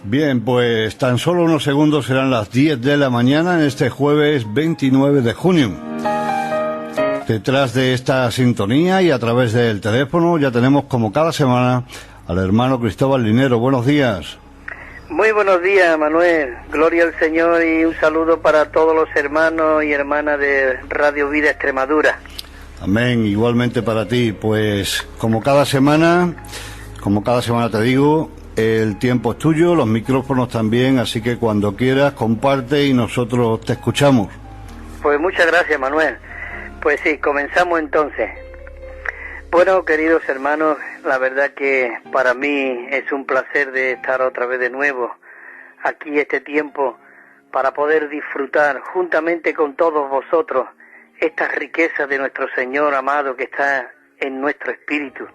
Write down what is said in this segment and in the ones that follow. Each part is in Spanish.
Bien, pues tan solo unos segundos serán las 10 de la mañana en este jueves 29 de junio. Detrás de esta sintonía y a través del teléfono ya tenemos como cada semana al hermano Cristóbal Linero. Buenos días. Muy buenos días, Manuel. Gloria al Señor y un saludo para todos los hermanos y hermanas de Radio Vida Extremadura. Amén, igualmente para ti. Pues como cada semana te digo, el tiempo es tuyo, los micrófonos también, así que cuando quieras comparte y nosotros te escuchamos. Pues muchas gracias, Manuel. Pues sí, comenzamos entonces. Bueno, queridos hermanos, la verdad que para mí es un placer de estar otra vez de nuevo aquí este tiempo para poder disfrutar juntamente con todos vosotros estas riquezas de nuestro Señor amado que está en nuestro espíritu.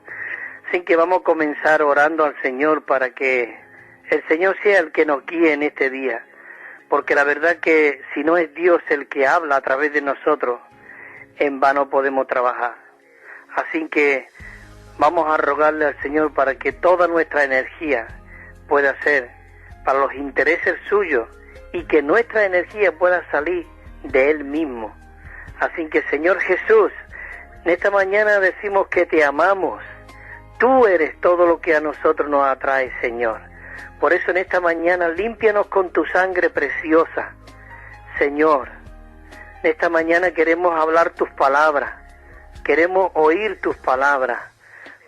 Así que vamos a comenzar orando al Señor para que el Señor sea el que nos guíe en este día, porque la verdad que si no es Dios el que habla a través de nosotros, en vano podemos trabajar. Así que vamos a rogarle al Señor para que toda nuestra energía pueda ser para los intereses suyos y que nuestra energía pueda salir de Él mismo. Así que, Señor Jesús, en esta mañana decimos que te amamos. Tú eres todo lo que a nosotros nos atrae, Señor. Por eso en esta mañana límpianos con tu sangre preciosa. Señor, en esta mañana queremos hablar tus palabras. Queremos oír tus palabras.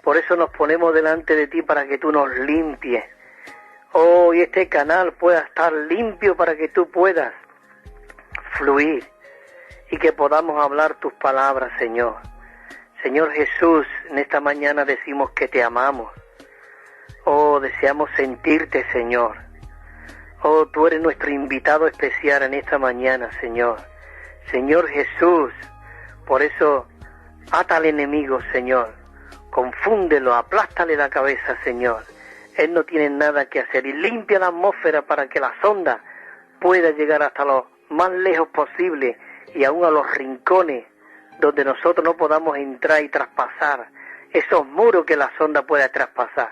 Por eso nos ponemos delante de ti para que tú nos limpies. Oh, y este canal pueda estar limpio para que tú puedas fluir y que podamos hablar tus palabras, Señor. Señor Jesús, en esta mañana decimos que te amamos. Oh, deseamos sentirte, Señor. Oh, tú eres nuestro invitado especial en esta mañana, Señor. Señor Jesús, por eso ata al enemigo, Señor. Confúndelo, aplástale la cabeza, Señor. Él no tiene nada que hacer. Y limpia la atmósfera para que la sonda pueda llegar hasta lo más lejos posible y aún a los rincones donde nosotros no podamos entrar y traspasar esos muros que la sonda pueda traspasar.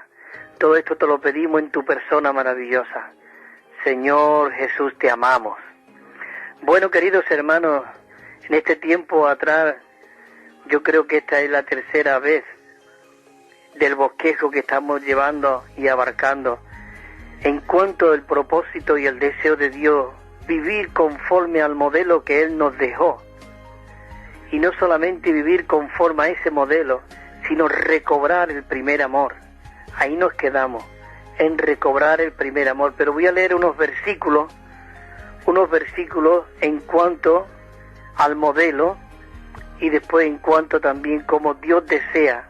Todo esto te lo pedimos en tu persona maravillosa. Señor Jesús, te amamos. Bueno, queridos hermanos, en este tiempo atrás, yo creo que esta es la tercera vez del bosquejo que estamos llevando y abarcando en cuanto al propósito y el deseo de Dios, vivir conforme al modelo que Él nos dejó. Y no solamente vivir conforme a ese modelo, sino recobrar el primer amor. Ahí nos quedamos, en recobrar el primer amor. Pero voy a leer unos versículos en cuanto al modelo y después en cuanto también como Dios desea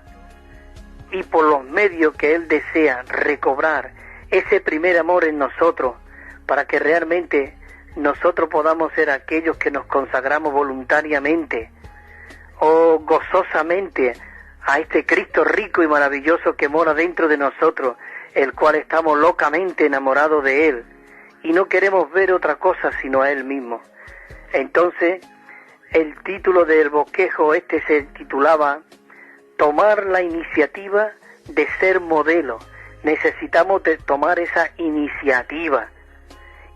y por los medios que Él desea recobrar ese primer amor en nosotros para que realmente nosotros podamos ser aquellos que nos consagramos voluntariamente o gozosamente a este Cristo rico y maravilloso que mora dentro de nosotros, el cual estamos locamente enamorados de Él y no queremos ver otra cosa sino a Él mismo. Entonces, el título del bosquejo se titulaba Tomar la iniciativa de ser modelo. Necesitamos tomar esa iniciativa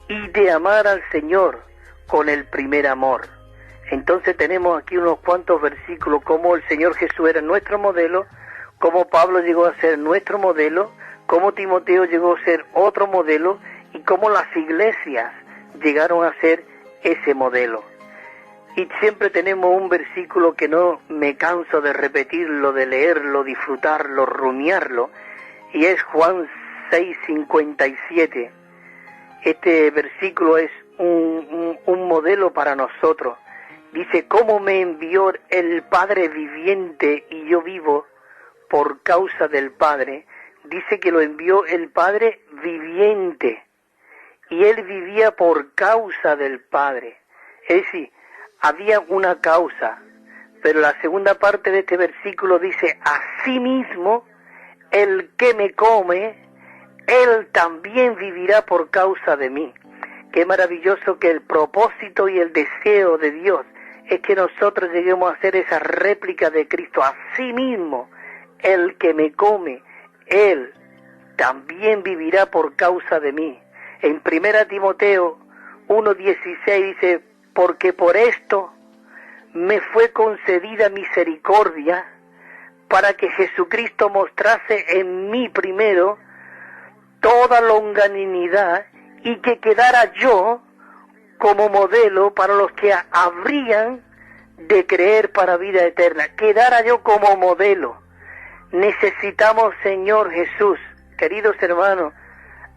y de amar al Señor con el primer amor. Entonces tenemos aquí unos cuantos versículos, como el Señor Jesús era nuestro modelo, como Pablo llegó a ser nuestro modelo, como Timoteo llegó a ser otro modelo, y como las iglesias llegaron a ser ese modelo. Y siempre tenemos un versículo que no me canso de repetirlo, de leerlo, disfrutarlo, rumiarlo, y es Juan 6:57. Este versículo es un modelo para nosotros. Dice, ¿cómo me envió el Padre viviente y yo vivo por causa del Padre? Dice que lo envió el Padre viviente y Él vivía por causa del Padre. Es decir, había una causa, pero la segunda parte de este versículo dice, asimismo, el que me come, Él también vivirá por causa de mí. Qué maravilloso que el propósito y el deseo de Dios es que nosotros lleguemos a ser esa réplica de Cristo. Asimismo, el que me come, Él también vivirá por causa de mí. En 1 Timoteo 1:16 dice, porque por esto me fue concedida misericordia, para que Jesucristo mostrase en mí primero toda longanimidad y que quedara yo como modelo para los que habrían de creer para vida eterna. Quedara yo como modelo. Necesitamos, Señor Jesús, queridos hermanos,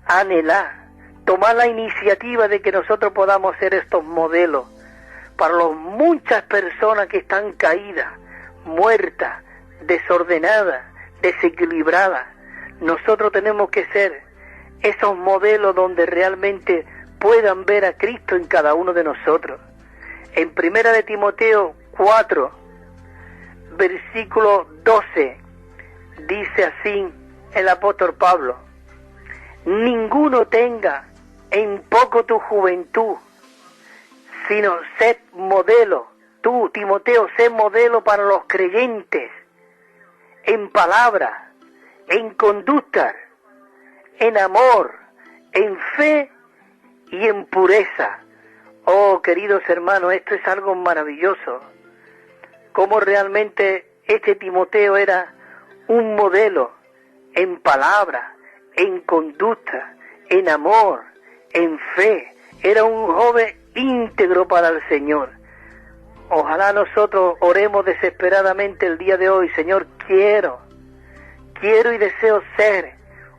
anhelar, tomar la iniciativa de que nosotros podamos ser estos modelos para las muchas personas que están caídas, muertas, desordenadas, desequilibradas. Nosotros tenemos que ser esos modelos donde realmente puedan ver a Cristo en cada uno de nosotros. En 1 Timoteo 4, versículo 12, dice así el apóstol Pablo: ninguno tenga en poco tu juventud, sino sed modelo. Tú, Timoteo, sé modelo para los creyentes, en palabra, en conducta, en amor, en fe y en pureza. Oh, queridos hermanos, esto es algo maravilloso. Cómo realmente este Timoteo era un modelo en palabra, en conducta, en amor, en fe. Era un joven íntegro para el Señor. Ojalá nosotros oremos desesperadamente el día de hoy: Señor, quiero y deseo ser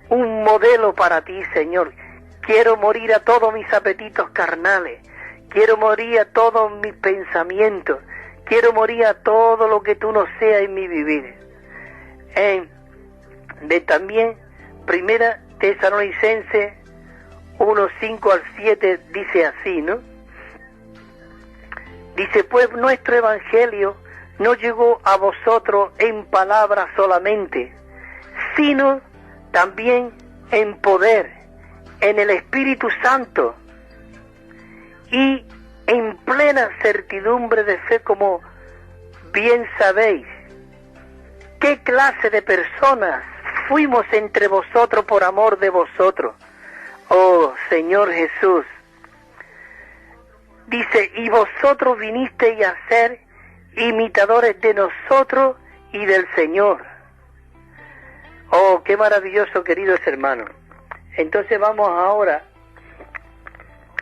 un modelo para ti, Señor. Quiero morir a todos mis apetitos carnales. Quiero morir a todos mis pensamientos. Quiero morir a todo lo que tú no seas en mi vivir. También, 1 Tesalonicenses 1:5-7 dice así, ¿no? Dice, pues nuestro evangelio no llegó a vosotros en palabra solamente, sino también en poder, en el Espíritu Santo y en plena certidumbre de fe, como bien sabéis. ¿Qué clase de personas fuimos entre vosotros por amor de vosotros? Oh, Señor Jesús. Dice, y vosotros vinisteis a ser imitadores de nosotros y del Señor. Oh, qué maravilloso, queridos hermanos. Entonces vamos ahora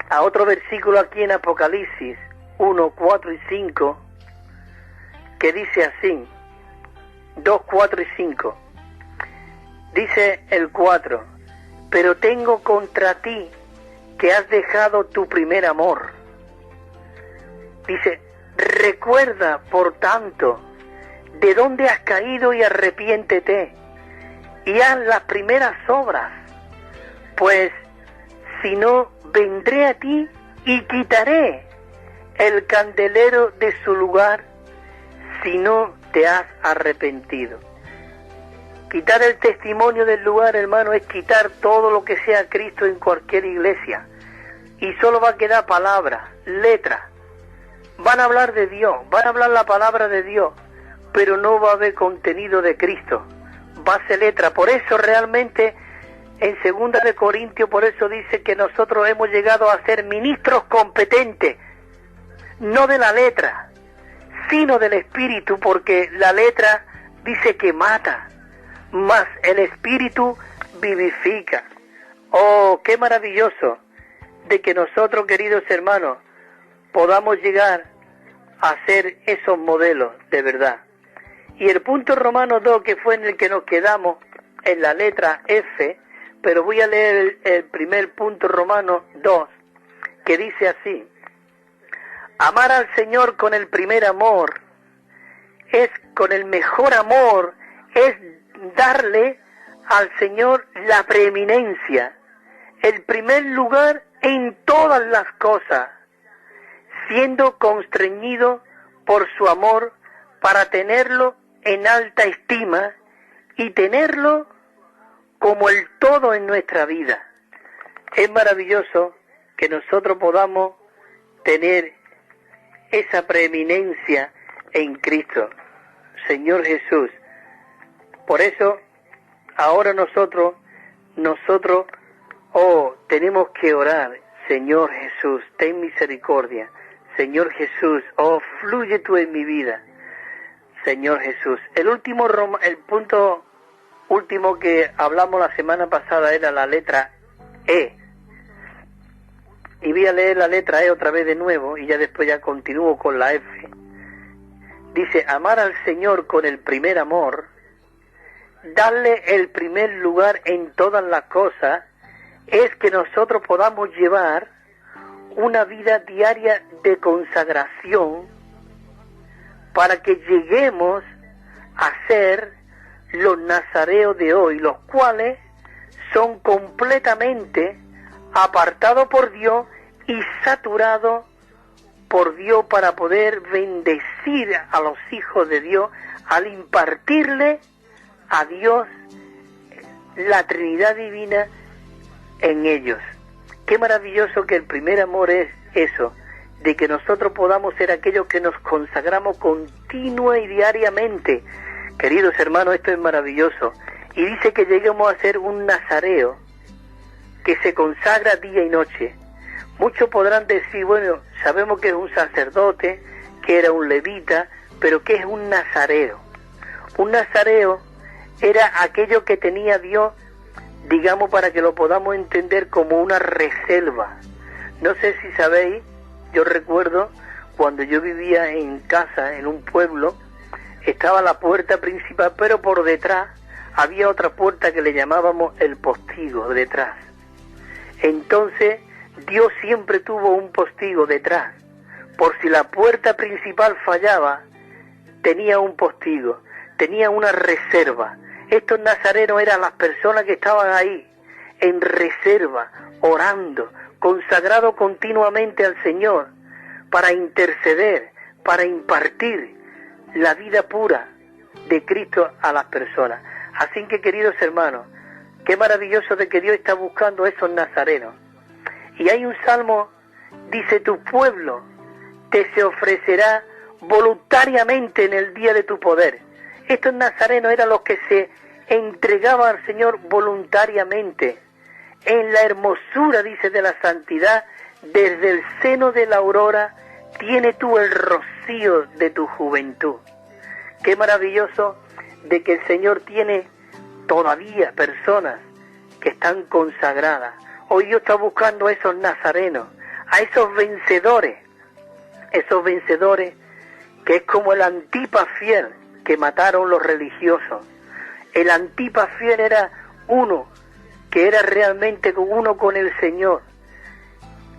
a otro versículo aquí en Apocalipsis 1, 4 y 5, que dice así, 2, 4 y 5. Dice el 4, pero tengo contra ti que has dejado tu primer amor. Dice, recuerda, por tanto, de dónde has caído y arrepiéntete, y haz las primeras obras, pues si no, vendré a ti y quitaré el candelero de su lugar si no te has arrepentido. Quitar el testimonio del lugar, hermano, es quitar todo lo que sea Cristo en cualquier iglesia. Y solo va a quedar palabra, letra. Van a hablar de Dios, van a hablar la palabra de Dios, pero no va a haber contenido de Cristo. Va a ser letra. Por eso realmente en 2 de Corintios, por eso dice que nosotros hemos llegado a ser ministros competentes, no de la letra, sino del Espíritu, porque la letra dice que mata, mas el Espíritu vivifica. Oh, qué maravilloso de que nosotros, queridos hermanos, podamos llegar a ser esos modelos de verdad. Y el punto Romanos 2, que fue en el que nos quedamos, en la letra F, pero voy a leer el primer punto, Romanos 2, que dice así: amar al Señor con el primer amor, es con el mejor amor, es darle al Señor la preeminencia, el primer lugar en todas las cosas, siendo constreñido por su amor para tenerlo en alta estima y tenerlo como el todo en nuestra vida. Es maravilloso que nosotros podamos tener esa preeminencia en Cristo, Señor Jesús. Por eso, ahora nosotros, Oh, tenemos que orar, Señor Jesús, ten misericordia. Señor Jesús, oh, fluye tú en mi vida. Señor Jesús. El punto último que hablamos la semana pasada era la letra E. Y voy a leer la letra E otra vez de nuevo y ya después ya continúo con la F. Dice, amar al Señor con el primer amor, darle el primer lugar en todas las cosas, es que nosotros podamos llevar una vida diaria de consagración para que lleguemos a ser los nazareos de hoy, los cuales son completamente apartados por Dios y saturados por Dios para poder bendecir a los hijos de Dios al impartirle a Dios la Trinidad Divina en ellos. Qué maravilloso que el primer amor es eso, de que nosotros podamos ser aquellos que nos consagramos continua y diariamente. Queridos hermanos, esto es maravilloso. Y dice que lleguemos a ser un nazareo que se consagra día y noche. Muchos podrán decir, bueno, sabemos que es un sacerdote, que era un levita, pero ¿qué es un nazareo? Un nazareo era aquello que tenía Dios, digamos, para que lo podamos entender como una reserva. No sé si sabéis, yo recuerdo cuando yo vivía en casa, en un pueblo, estaba la puerta principal, pero por detrás había otra puerta que le llamábamos el postigo, detrás. Entonces, Dios siempre tuvo un postigo detrás. Por si la puerta principal fallaba, tenía un postigo, tenía una reserva. Estos nazarenos eran las personas que estaban ahí, en reserva, orando, consagrados continuamente al Señor, para interceder, para impartir la vida pura de Cristo a las personas. Así que, queridos hermanos, qué maravilloso de que Dios está buscando esos nazarenos. Y hay un salmo, dice, tu pueblo te se ofrecerá voluntariamente en el día de tu poder. Estos nazarenos eran los que se entregaban al Señor voluntariamente. En la hermosura, dice, de la santidad, desde el seno de la aurora, tiene tú el rocío de tu juventud. Qué maravilloso de que el Señor tiene todavía personas que están consagradas. Hoy Dios está buscando a esos nazarenos, a esos vencedores que es como el Antipas fiel que mataron los religiosos. El Antipas fiel era uno que era realmente uno con el Señor.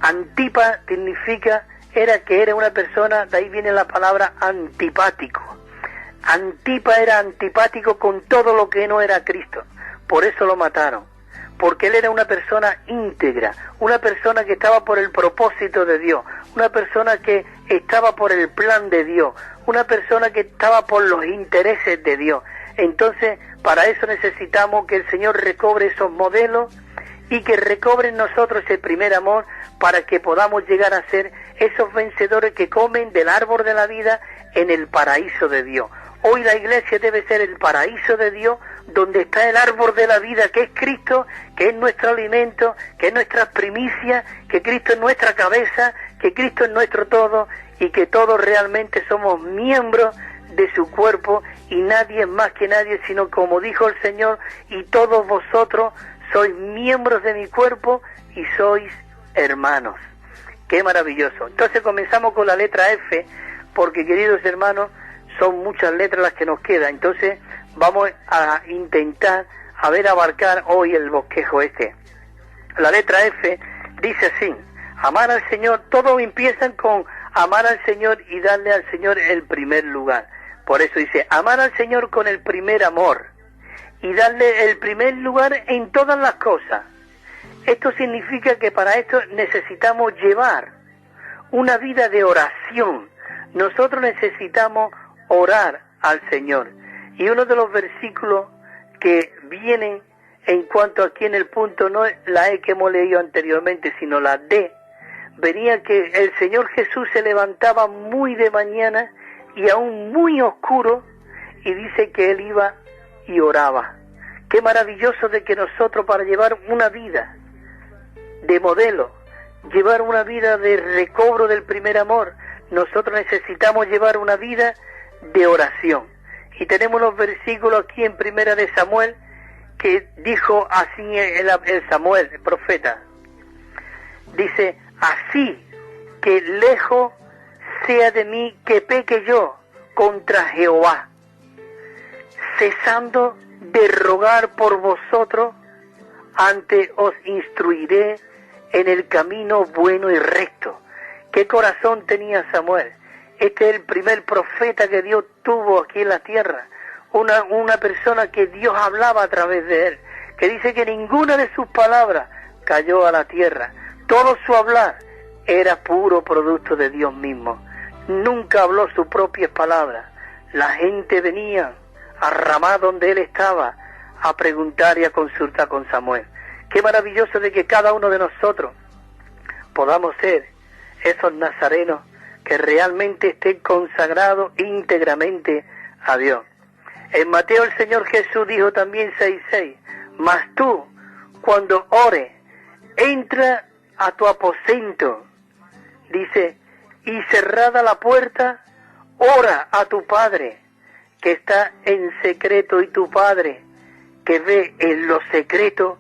Antipas significa que era una persona, de ahí viene la palabra antipático. Antipas era antipático con todo lo que no era Cristo, por eso lo mataron. Porque él era una persona íntegra, una persona que estaba por el propósito de Dios, una persona que estaba por el plan de Dios, una persona que estaba por los intereses de Dios. Entonces, para eso necesitamos que el Señor recobre esos modelos y que recobre en nosotros ese primer amor para que podamos llegar a ser esos vencedores que comen del árbol de la vida en el paraíso de Dios. Hoy la iglesia debe ser el paraíso de Dios, donde está el árbol de la vida, que es Cristo, que es nuestro alimento, que es nuestra primicia, que Cristo es nuestra cabeza, que Cristo es nuestro todo, y que todos realmente somos miembros de su cuerpo, y nadie es más que nadie, sino como dijo el Señor, y todos vosotros sois miembros de mi cuerpo, y sois hermanos. ¡Qué maravilloso! Entonces comenzamos con la letra F, porque, queridos hermanos, son muchas letras las que nos quedan. Entonces vamos a intentar abarcar hoy el bosquejo este. La letra F dice así: amar al Señor. Todos empiezan con amar al Señor y darle al Señor el primer lugar. Por eso dice, amar al Señor con el primer amor y darle el primer lugar en todas las cosas. Esto significa que para esto necesitamos llevar una vida de oración. Nosotros necesitamos orar al Señor. Y uno de los versículos que vienen en cuanto aquí en el punto, no es la E que hemos leído anteriormente, sino la D, venía que el Señor Jesús se levantaba muy de mañana y aún muy oscuro, y dice que Él iba y oraba. Qué maravilloso de que nosotros, para llevar una vida de modelo, llevar una vida de recobro del primer amor. Nosotros necesitamos llevar una vida de oración. Y tenemos unos versículos aquí en Primera de Samuel que dijo así el Samuel, el profeta. Dice, así que lejos sea de mí que peque yo contra Jehová, cesando de rogar por vosotros, antes os instruiré en el camino bueno y recto. ¿Qué corazón tenía Samuel? Este es el primer profeta que Dios tuvo aquí en la tierra, una persona que Dios hablaba a través de él, que dice que ninguna de sus palabras cayó a la tierra. Todo su hablar era puro producto de Dios mismo. Nunca habló sus propias palabras. La gente venía a Ramá, donde él estaba, a preguntar y a consultar con Samuel. Qué maravilloso de que cada uno de nosotros podamos ser esos nazarenos que realmente estén consagrados íntegramente a Dios. En Mateo el Señor Jesús dijo también 6:6, mas tú, cuando ores, entra a tu aposento, dice, y cerrada la puerta, ora a tu Padre, que está en secreto, y tu Padre, que ve en lo secreto,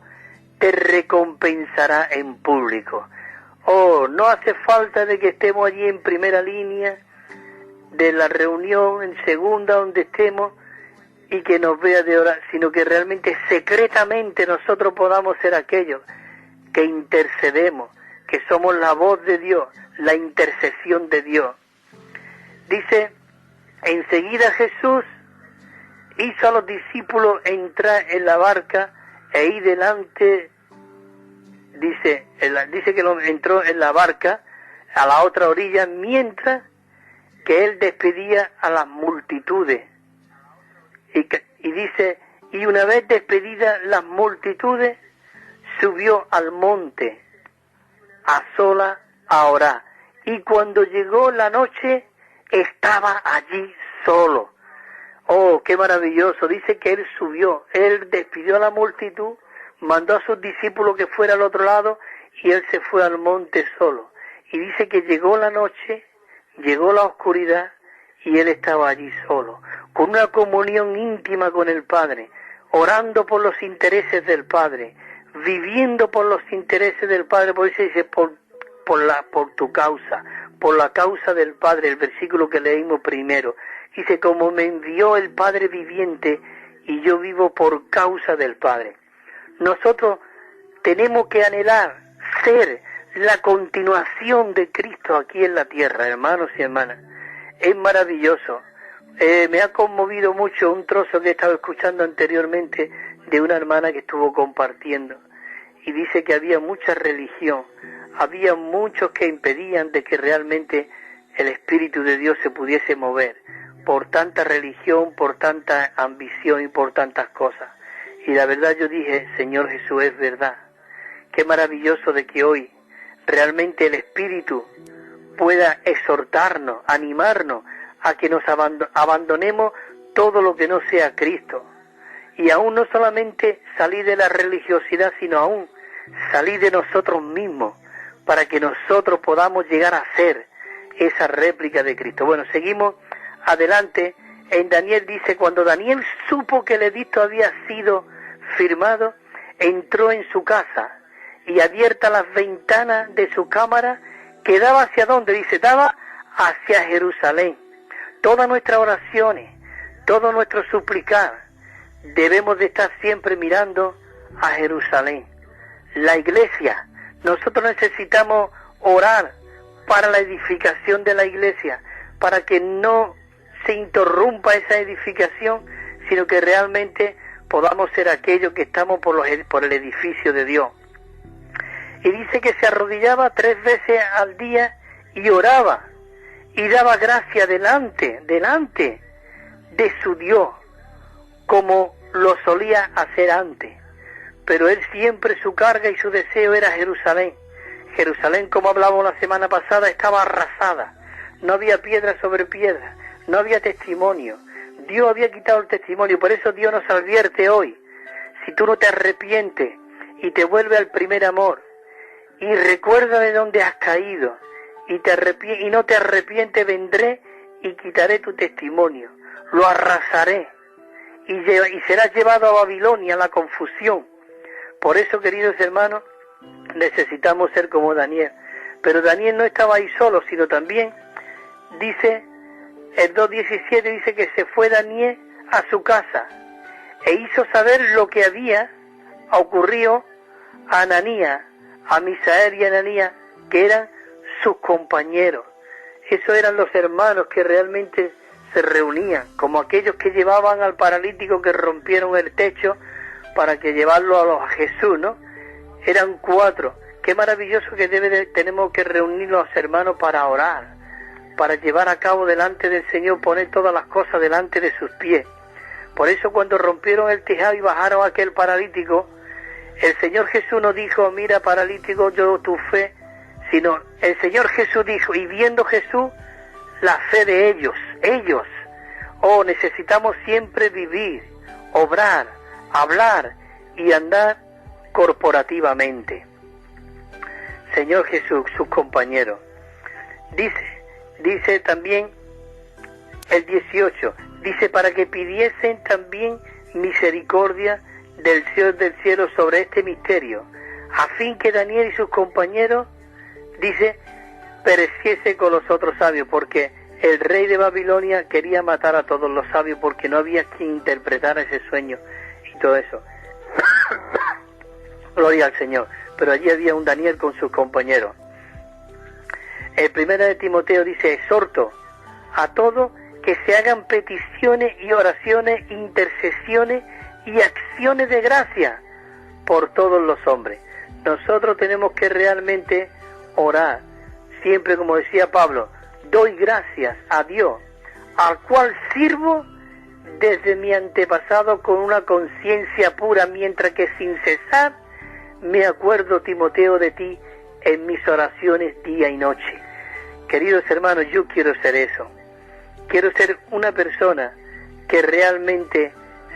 te recompensará en público. Oh, no hace falta de que estemos allí en primera línea de la reunión, en segunda, donde estemos, y que nos vea de orar, sino que realmente secretamente nosotros podamos ser aquellos que intercedemos, que somos la voz de Dios, la intercesión de Dios. Dice, enseguida Jesús hizo a los discípulos entrar en la barca e ir delante, dice que entró en la barca a la otra orilla, mientras que él despedía a las multitudes. Y dice, y una vez despedidas las multitudes, subió al monte a sola a orar. Y cuando llegó la noche, estaba allí solo. Oh, qué maravilloso. Dice que él subió, él despidió a la multitud, mandó a sus discípulos que fuera al otro lado, y él se fue al monte solo. Y dice que llegó la noche, llegó la oscuridad, y él estaba allí solo, con una comunión íntima con el Padre, orando por los intereses del Padre, viviendo por los intereses del Padre. Por eso dice, por tu causa, por la causa del Padre, el versículo que leímos primero. Dice, como me envió el Padre viviente, y yo vivo por causa del Padre. Nosotros tenemos que anhelar ser la continuación de Cristo aquí en la tierra, hermanos y hermanas. Es maravilloso. Me ha conmovido mucho un trozo que he estado escuchando anteriormente de una hermana que estuvo compartiendo, y dice que había mucha religión, había muchos que impedían de que realmente el Espíritu de Dios se pudiese mover, por tanta religión, por tanta ambición y por tantas cosas. Y la verdad yo dije, Señor Jesús, es verdad. Qué maravilloso de que hoy realmente el Espíritu pueda exhortarnos, animarnos a que nos abandonemos todo lo que no sea Cristo. Y aún no solamente salir de la religiosidad, sino aún salir de nosotros mismos, para que nosotros podamos llegar a ser esa réplica de Cristo. Bueno, seguimos adelante. En Daniel dice, cuando Daniel supo que el edicto había sido firmado, entró en su casa, y abiertas las ventanas de su cámara, que daba hacia dónde, dice, daba hacia Jerusalén. Todas nuestras oraciones, todo nuestro suplicar, debemos de estar siempre mirando a Jerusalén. La iglesia, nosotros necesitamos orar para la edificación de la iglesia, para que no se interrumpa esa edificación, sino que realmente podamos ser aquellos que estamos por el edificio de Dios. Y dice que se arrodillaba 3 veces al día y oraba y daba gracia delante de su Dios, como lo solía hacer antes. Pero él siempre, su carga y su deseo era Jerusalén. Jerusalén, como hablábamos la semana pasada, estaba arrasada. No había piedra sobre piedra, no había testimonio. Dios había quitado el testimonio. Por eso Dios nos advierte hoy: si tú no te arrepientes y te vuelves al primer amor, y recuerda de dónde has caído, y no te arrepientes, vendré y quitaré tu testimonio, lo arrasaré, y serás llevado a Babilonia, a la confusión. Por eso, queridos hermanos, necesitamos ser como Daniel. Pero Daniel no estaba ahí solo, sino también, dice, el 2.17 dice que se fue Daniel a su casa, e hizo saber lo que había ocurrido a Ananías, a Misael y a Ananías, que eran sus compañeros. Esos eran los hermanos que realmente se reunían, como aquellos que llevaban al paralítico, que rompieron el techo para que llevarlo a Jesús, ¿no? Eran 4. Qué maravilloso que tenemos que reunirnos los hermanos para orar, para llevar a cabo delante del Señor, poner todas las cosas delante de sus pies. Por eso cuando rompieron el tejado y bajaron a aquel paralítico, el Señor Jesús no dijo, mira paralítico, yo tu fe, sino el Señor Jesús dijo, y viendo Jesús la fe de ellos, necesitamos siempre vivir, obrar, hablar y andar corporativamente. Señor Jesús, sus compañeros. Dice también el 18, dice para que pidiesen también misericordia del Dios del cielo sobre este misterio, a fin que Daniel y sus compañeros, dice, pereciese con los otros sabios, porque el rey de Babilonia quería matar a todos los sabios porque no había quien interpretara ese sueño y todo eso. Gloria al Señor. Pero allí había un Daniel con sus compañeros. El primero de Timoteo dice, exhorto a todos que se hagan peticiones y oraciones, intercesiones y acciones de gracia por todos los hombres. Nosotros tenemos que realmente orar. Siempre, como decía Pablo, doy gracias a Dios, al cual sirvo desde mi antepasado con una conciencia pura, mientras que sin cesar me acuerdo, Timoteo, de ti en mis oraciones día y noche. Queridos hermanos, yo quiero ser eso. Quiero ser una persona que realmente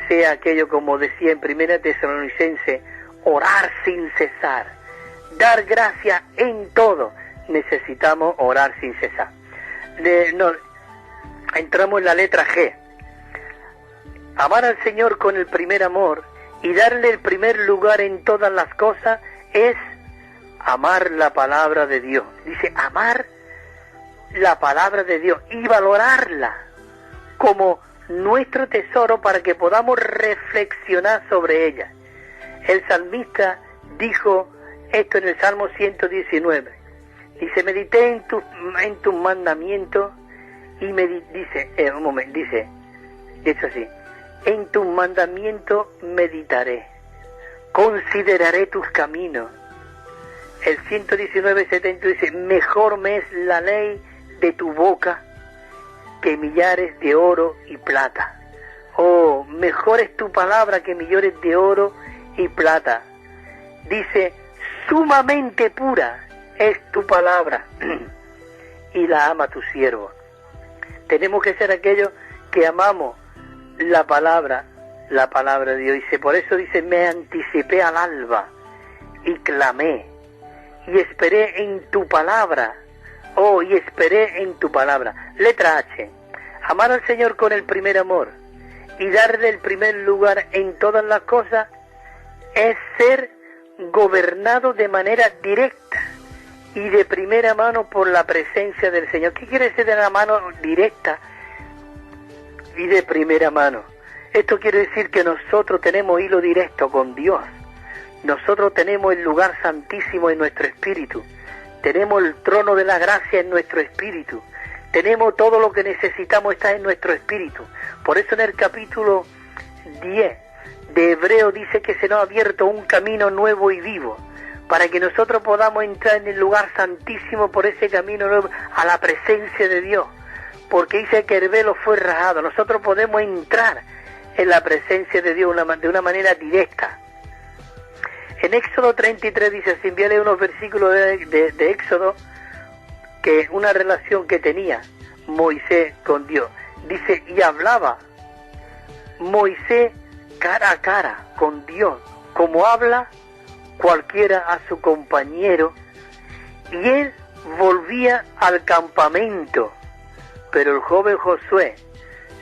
sea aquello, como decía en 1 Tesalonicenses, orar sin cesar, dar gracias en todo. Necesitamos orar sin cesar. Entramos en la letra G. Amar al Señor con el primer amor y darle el primer lugar en todas las cosas es amar la palabra de Dios. Dice, amar la palabra de Dios y valorarla como nuestro tesoro para que podamos reflexionar sobre ella. El salmista dijo esto en el Salmo 119. Dice, medité en tus mandamientos y dice, dice así, en tus mandamientos meditaré, consideraré tus caminos. El 119:70 dice, mejor me es la ley de tu boca que millares de oro y plata. Oh, mejor es tu palabra que millares de oro y plata. Dice, sumamente pura es tu palabra y la ama tu siervo. Tenemos que ser aquellos que amamos la palabra de Dios. Dice, por eso dice, me anticipé al alba y clamé y esperé en tu palabra. Oh, y esperé en tu palabra. Letra H. Amar al Señor con el primer amor y darle el primer lugar en todas las cosas es ser gobernado de manera directa y de primera mano por la presencia del Señor. ¿Qué quiere decir de la mano directa y de primera mano? Esto quiere decir que nosotros tenemos hilo directo con Dios. Nosotros tenemos el lugar santísimo en nuestro espíritu. Tenemos el trono de la gracia en nuestro espíritu. Tenemos todo lo que necesitamos, está en nuestro espíritu. Por eso en el capítulo 10 de Hebreo dice que se nos ha abierto un camino nuevo y vivo, para que nosotros podamos entrar en el lugar santísimo por ese camino nuevo, a la presencia de Dios. Porque dice que el velo fue rasgado. Nosotros podemos entrar en la presencia de Dios de una manera directa. En Éxodo 33 dice, si envíale unos versículos de Éxodo, que una relación que tenía Moisés con Dios. Dice, y hablaba Moisés cara a cara con Dios, como habla cualquiera a su compañero y él volvía al campamento. Pero el joven Josué,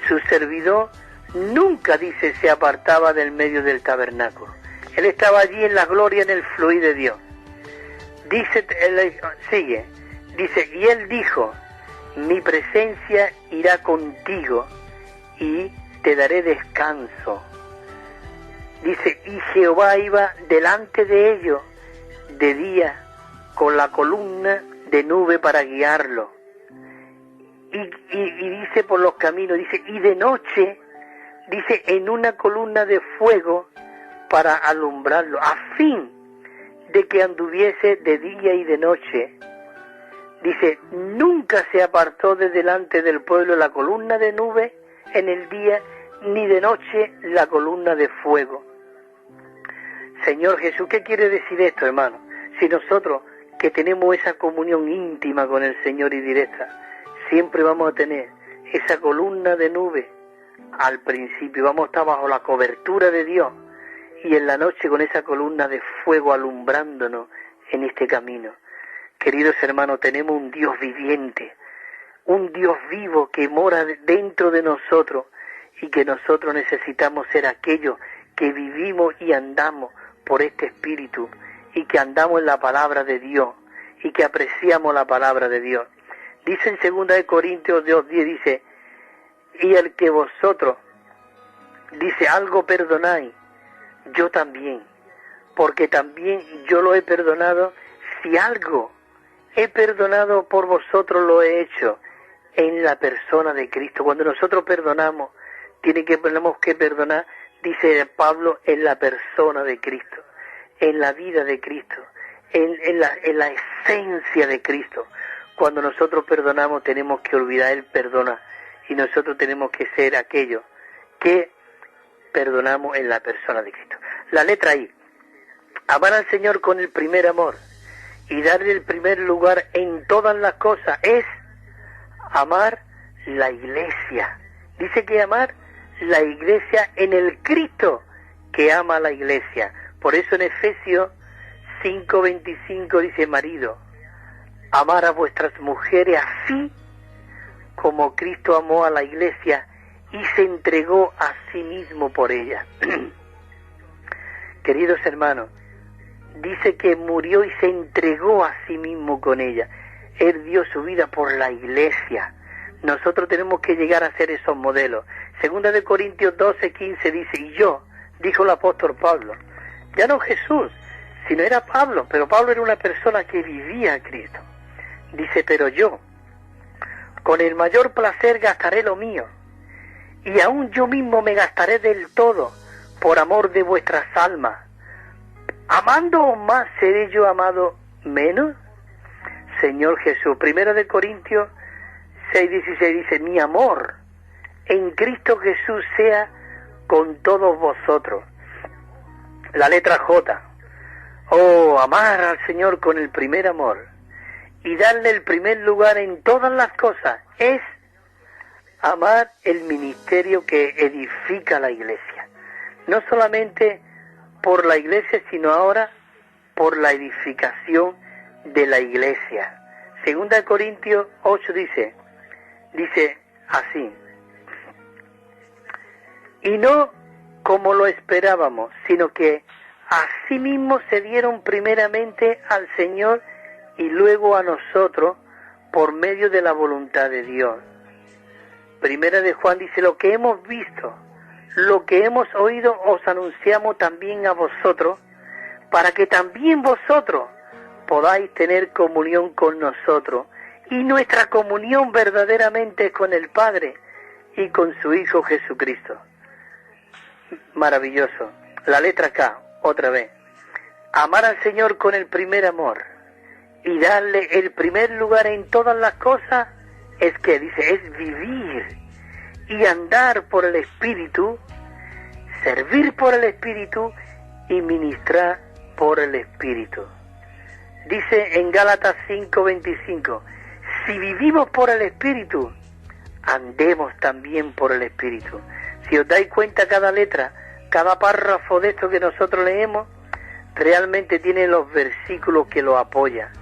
su servidor, nunca, dice, se apartaba del medio del tabernáculo. Él estaba allí en la gloria, en el fluir de Dios. Dice, sigue, dice, y él dijo, mi presencia irá contigo y te daré descanso. Dice, y Jehová iba delante de ellos de día con la columna de nube para guiarlo. Y dice por los caminos, dice, y de noche, dice, en una columna de fuego para alumbrarlo, a fin de que anduviese de día y de noche. Dice, nunca se apartó de delante del pueblo la columna de nube en el día, ni de noche la columna de fuego. Señor Jesús, ¿qué quiere decir esto, hermano? Si nosotros, que tenemos esa comunión íntima con el Señor y directa, siempre vamos a tener esa columna de nube al principio, vamos a estar bajo la cobertura de Dios, y en la noche con esa columna de fuego alumbrándonos en este camino. Queridos hermanos, tenemos un Dios viviente, un Dios vivo que mora dentro de nosotros, y que nosotros necesitamos ser aquellos que vivimos y andamos por este Espíritu, y que andamos en la palabra de Dios, y que apreciamos la palabra de Dios. Dice en 2 Corintios 2:10, dice, y el que vosotros, dice, algo perdonáis, yo también, porque también yo lo he perdonado. Si algo he perdonado por vosotros, lo he hecho en la persona de Cristo. Cuando nosotros perdonamos, tenemos que perdonar, dice Pablo, en la persona de Cristo, en la vida de Cristo, en la esencia de Cristo. Cuando nosotros perdonamos, tenemos que olvidar, Él perdona, y nosotros tenemos que ser aquellos que perdonamos en la persona de Cristo. La letra I, amar al Señor con el primer amor y darle el primer lugar en todas las cosas es amar la iglesia. Dice que amar la iglesia en el Cristo que ama a la iglesia. Por eso en Efesios 5:25 dice, marido, amar a vuestras mujeres así como Cristo amó a la iglesia y se entregó a sí mismo por ella. Queridos hermanos, dice que murió y se entregó a sí mismo con ella. Él dio su vida por la iglesia. Nosotros tenemos que llegar a ser esos modelos. 2 Corintios 12:15 dice, y yo, dijo el apóstol Pablo, ya no Jesús, sino era Pablo, pero Pablo era una persona que vivía a Cristo. Dice, pero yo, con el mayor placer gastaré lo mío, y aún yo mismo me gastaré del todo, por amor de vuestras almas. ¿Amándoos más seré yo amado menos? Señor Jesús. 1 Corintios 6:16 dice, mi amor en Cristo Jesús sea con todos vosotros. La letra J. Oh, amar al Señor con el primer amor y darle el primer lugar en todas las cosas es amar el ministerio que edifica la iglesia. No solamente por la iglesia, sino ahora por la edificación de la iglesia. 2 Corintios 8 dice así, y no como lo esperábamos, sino que asimismo se dieron primeramente al Señor y luego a nosotros por medio de la voluntad de Dios. Primera de Juan dice, lo que hemos visto, lo que hemos oído os anunciamos también a vosotros, para que también vosotros podáis tener comunión con nosotros, y nuestra comunión verdaderamente es con el Padre y con su Hijo Jesucristo. Maravilloso. La letra K, otra vez. Amar al Señor con el primer amor y darle el primer lugar en todas las cosas es que dice, es vivir y andar por el Espíritu, servir por el Espíritu y ministrar por el Espíritu. Dice en Gálatas 5:25, si vivimos por el Espíritu, andemos también por el Espíritu. Si os dais cuenta, cada letra, cada párrafo de esto que nosotros leemos, realmente tiene los versículos que lo apoyan.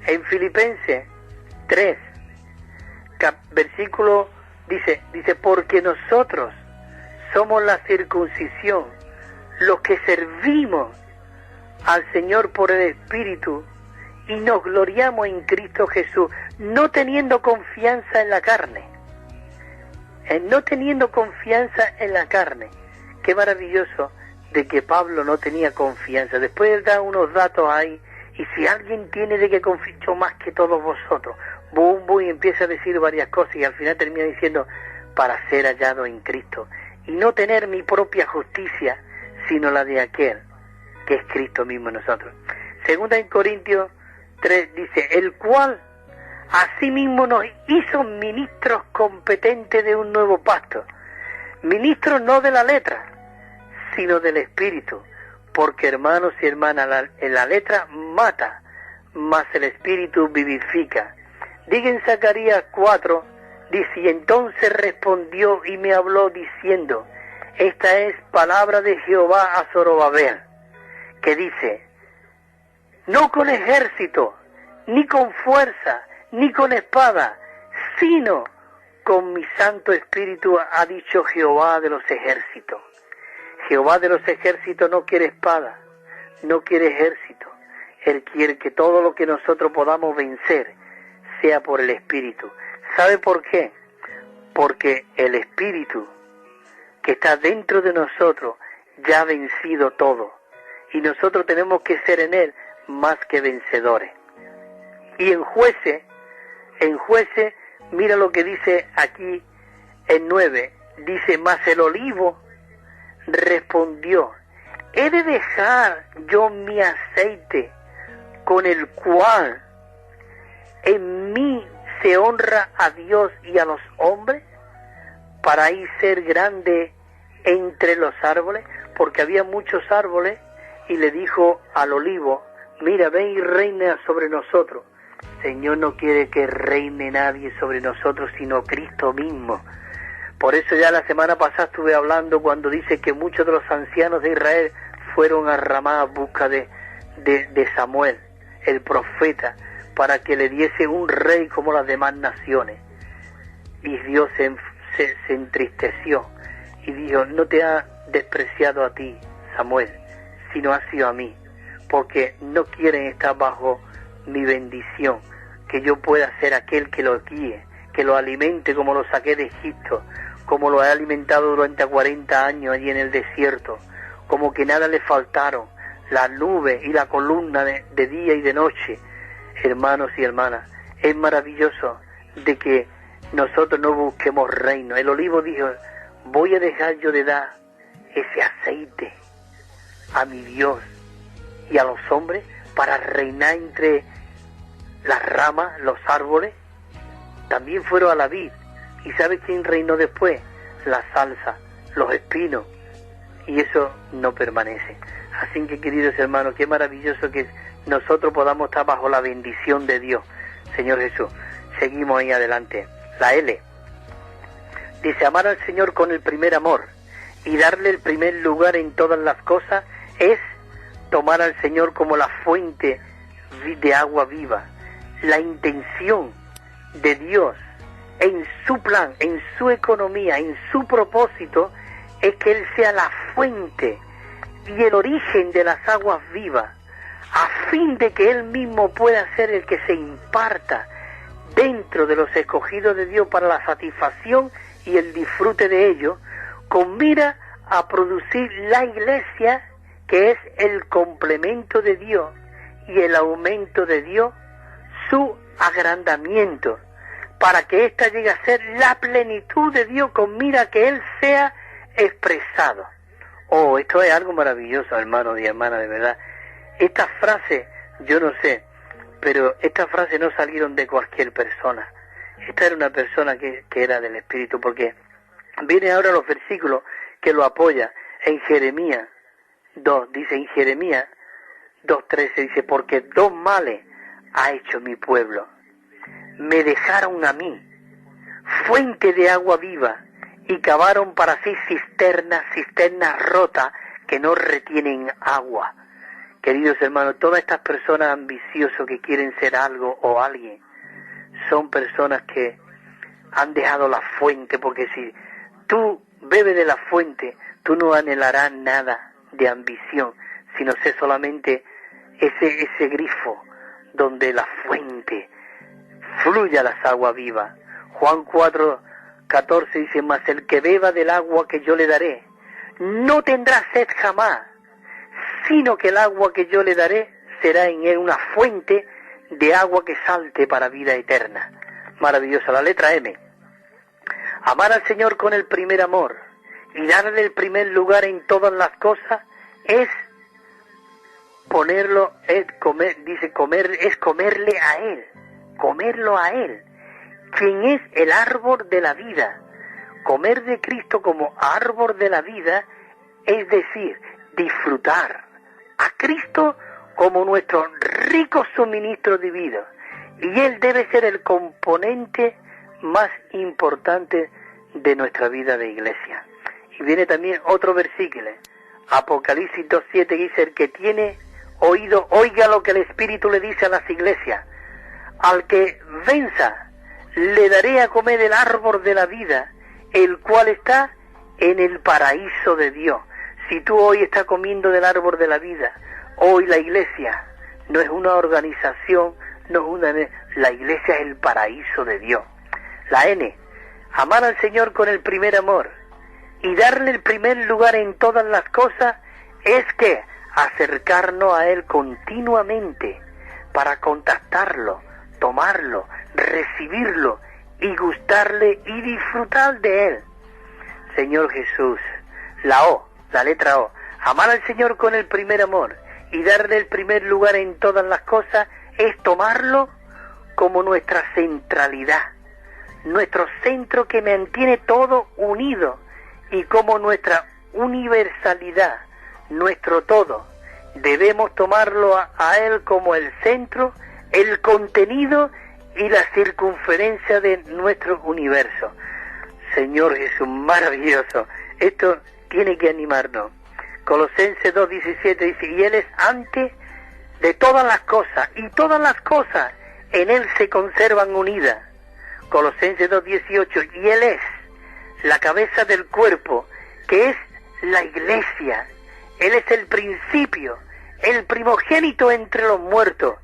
En Filipenses 3, versículo dice, porque nosotros somos la circuncisión, los que servimos al Señor por el Espíritu y nos gloriamos en Cristo Jesús, no teniendo confianza en la carne. No teniendo confianza en la carne. Qué maravilloso de que Pablo no tenía confianza. Después él da unos datos ahí, y si alguien tiene de que confiar, yo más que todos vosotros, y empieza a decir varias cosas, y al final termina diciendo, para ser hallado en Cristo, y no tener mi propia justicia, sino la de aquel, que es Cristo mismo en nosotros. Segunda en Corintios 3 dice, el cual asimismo nos hizo ministros competentes de un nuevo pacto, ministros no de la letra, sino del Espíritu, porque hermanos y hermanas, la letra mata, mas el Espíritu vivifica. Diga en Zacarías 4, dice, y entonces respondió y me habló diciendo, esta es palabra de Jehová a Zorobabel, que dice, no con ejército, ni con fuerza, ni con espada, sino con mi Santo Espíritu, ha dicho Jehová de los ejércitos. Jehová de los ejércitos no quiere espada, no quiere ejército. Él quiere que todo lo que nosotros podamos vencer sea por el Espíritu. ¿Sabe por qué? Porque el Espíritu que está dentro de nosotros ya ha vencido todo. Y nosotros tenemos que ser en Él más que vencedores. Y en Jueces, mira lo que dice aquí en 9. Dice, mas el olivo respondió, ¿he de dejar yo mi aceite con el cual en mí se honra a Dios y a los hombres, para ahí ser grande entre los árboles? Porque había muchos árboles, y le dijo al olivo, mira, ven y reina sobre nosotros. Señor no quiere que reine nadie sobre nosotros, sino Cristo mismo. Por eso ya la semana pasada estuve hablando cuando dice que muchos de los ancianos de Israel fueron a Ramá a busca de Samuel, el profeta, para que le diese un rey como las demás naciones. Y Dios se entristeció y dijo, no te ha despreciado a ti, Samuel, sino ha sido a mí, porque no quieren estar bajo mi bendición, que yo pueda ser aquel que los guíe, que los alimente como los saqué de Egipto, como lo he alimentado durante 40 años allí en el desierto, como que nada le faltaron, la nube y la columna de día y de noche. Hermanos y hermanas, es maravilloso de que nosotros no busquemos reino. El olivo dijo, voy a dejar yo de dar ese aceite a mi Dios y a los hombres para reinar entre las ramas, los árboles. También fueron a la vid. ¿Y sabe quién reinó después? La salsa, los espinos. Y eso no permanece. Así que, queridos hermanos, qué maravilloso que nosotros podamos estar bajo la bendición de Dios. Señor Jesús, seguimos ahí adelante. La L. Dice, amar al Señor con el primer amor y darle el primer lugar en todas las cosas es tomar al Señor como la fuente de agua viva. La intención de Dios en su plan, en su economía, en su propósito, es que Él sea la fuente y el origen de las aguas vivas, a fin de que Él mismo pueda ser el que se imparta dentro de los escogidos de Dios para la satisfacción y el disfrute de ellos, con mira a producir la iglesia, que es el complemento de Dios y el aumento de Dios, su agrandamiento, para que ésta llegue a ser la plenitud de Dios, con mira a que Él sea expresado. Oh, esto es algo maravilloso, hermanos y hermanas, de verdad. Estas frases, yo no sé, pero estas frases no salieron de cualquier persona. Esta era una persona que era del Espíritu, porque viene ahora los versículos que lo apoya. En Jeremías 2, dice en Jeremías 2:13, dice, porque dos males ha hecho mi pueblo. Me dejaron a mí, fuente de agua viva, y cavaron para sí cisternas rotas que no retienen agua. Queridos hermanos, todas estas personas ambiciosas que quieren ser algo o alguien, son personas que han dejado la fuente, porque si tú bebes de la fuente, tú no anhelarás nada de ambición, sino ser solamente ese grifo donde la fuente fluya las aguas vivas. Juan 4:14 dice, mas el que beba del agua que yo le daré, no tendrá sed jamás, sino que el agua que yo le daré será en él una fuente de agua que salte para vida eterna. Maravillosa. La letra M. Amar al Señor con el primer amor y darle el primer lugar en todas las cosas es ponerlo, es comerle a Él, comerlo a Él, quien es el árbol de la vida. Comer de Cristo como árbol de la vida, es decir, disfrutar a Cristo como nuestro rico suministro divino, y Él debe ser el componente más importante de nuestra vida de iglesia. Y viene también otro versículo, Apocalipsis 2:7, que dice, el que tiene oído, oiga lo que el Espíritu le dice a las iglesias. Al que venza, le daré a comer del árbol de la vida, el cual está en el paraíso de Dios. Si tú hoy estás comiendo del árbol de la vida, hoy la iglesia no es una organización, la iglesia es el paraíso de Dios. La N, amar al Señor con el primer amor y darle el primer lugar en todas las cosas, es que acercarnos a Él continuamente para contactarlo, tomarlo, recibirlo y gustarle y disfrutar de Él. Señor Jesús. La O, la letra O, amar al Señor con el primer amor y darle el primer lugar en todas las cosas, es tomarlo como nuestra centralidad, nuestro centro que mantiene todo unido, y como nuestra universalidad, nuestro todo. Debemos tomarlo a Él como el centro, el contenido y la circunferencia de nuestro universo. Señor Jesús, maravilloso. Esto tiene que animarnos. Colosenses 2:17 dice, y Él es antes de todas las cosas, y todas las cosas en Él se conservan unidas. Colosenses 2:18, y Él es la cabeza del cuerpo, que es la iglesia. Él es el principio, el primogénito entre los muertos,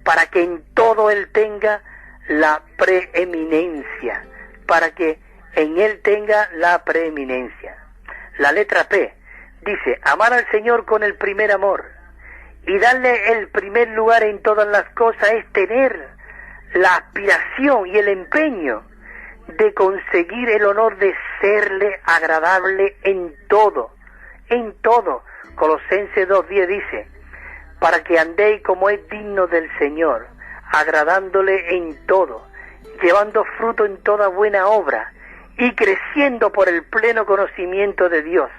para que en todo Él tenga la preeminencia, para que en Él tenga la preeminencia. La letra P dice, amar al Señor con el primer amor y darle el primer lugar en todas las cosas, es tener la aspiración y el empeño de conseguir el honor de serle agradable en todo, en todo. Colosenses 2:10 dice, para que andéis como es digno del Señor, agradándole en todo, llevando fruto en toda buena obra y creciendo por el pleno conocimiento de Dios.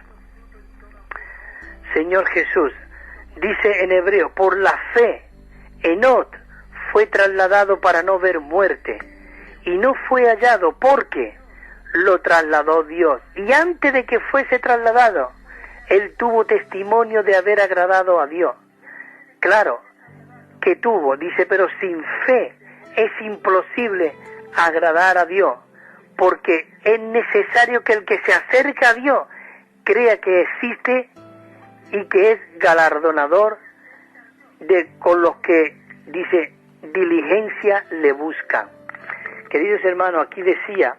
Señor Jesús, dice en Hebreo, por la fe, Enoc fue trasladado para no ver muerte, y no fue hallado porque lo trasladó Dios. Y antes de que fuese trasladado, él tuvo testimonio de haber agradado a Dios. Claro que tuvo, dice, pero sin fe es imposible agradar a Dios, porque es necesario que el que se acerca a Dios crea que existe y que es galardonador con los que, dice, diligencia le buscan. Queridos hermanos, aquí decía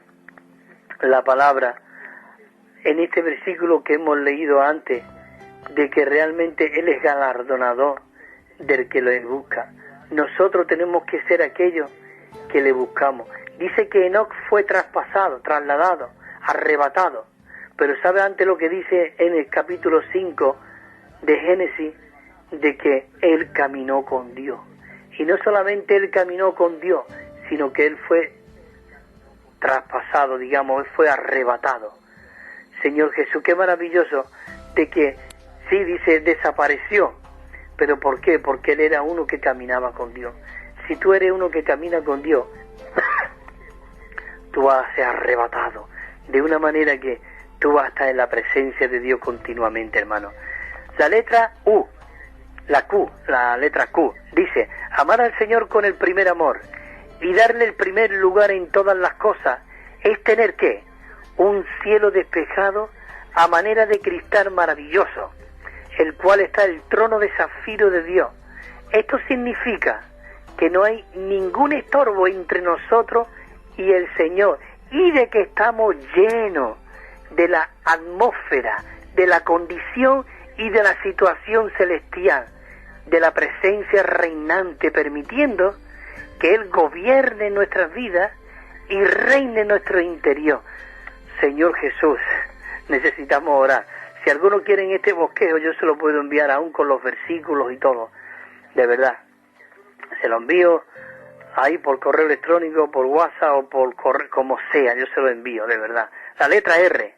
la palabra en este versículo que hemos leído antes, de que realmente Él es galardonador del que lo busca. Nosotros tenemos que ser aquellos que le buscamos. Dice que Enoc fue traspasado, trasladado, arrebatado. Pero ¿sabe antes lo que dice en el capítulo 5 de Génesis? De que Él caminó con Dios. Y no solamente Él caminó con Dios, sino que Él fue traspasado, digamos, Él fue arrebatado. Señor Jesús, qué maravilloso de que, sí, dice, desapareció. ¿Pero por qué? Porque Él era uno que caminaba con Dios. Si tú eres uno que camina con Dios, tú vas a ser arrebatado, de una manera que tú vas a estar en la presencia de Dios continuamente, hermano. La letra U, la Q, la letra Q, dice, amar al Señor con el primer amor y darle el primer lugar en todas las cosas es tener ¿qué? Un cielo despejado a manera de cristal maravilloso, el cual está el trono de zafiro de Dios. Esto significa que no hay ningún estorbo entre nosotros y el Señor, y de que estamos llenos de la atmósfera, de la condición y de la situación celestial, de la presencia reinante, permitiendo que Él gobierne nuestras vidas y reine nuestro interior. Señor Jesús, necesitamos orar. Si alguno quiere en este bosquejo, yo se lo puedo enviar aún con los versículos y todo. De verdad, se lo envío ahí por correo electrónico, por WhatsApp o por correo, como sea, yo se lo envío, de verdad. La letra R,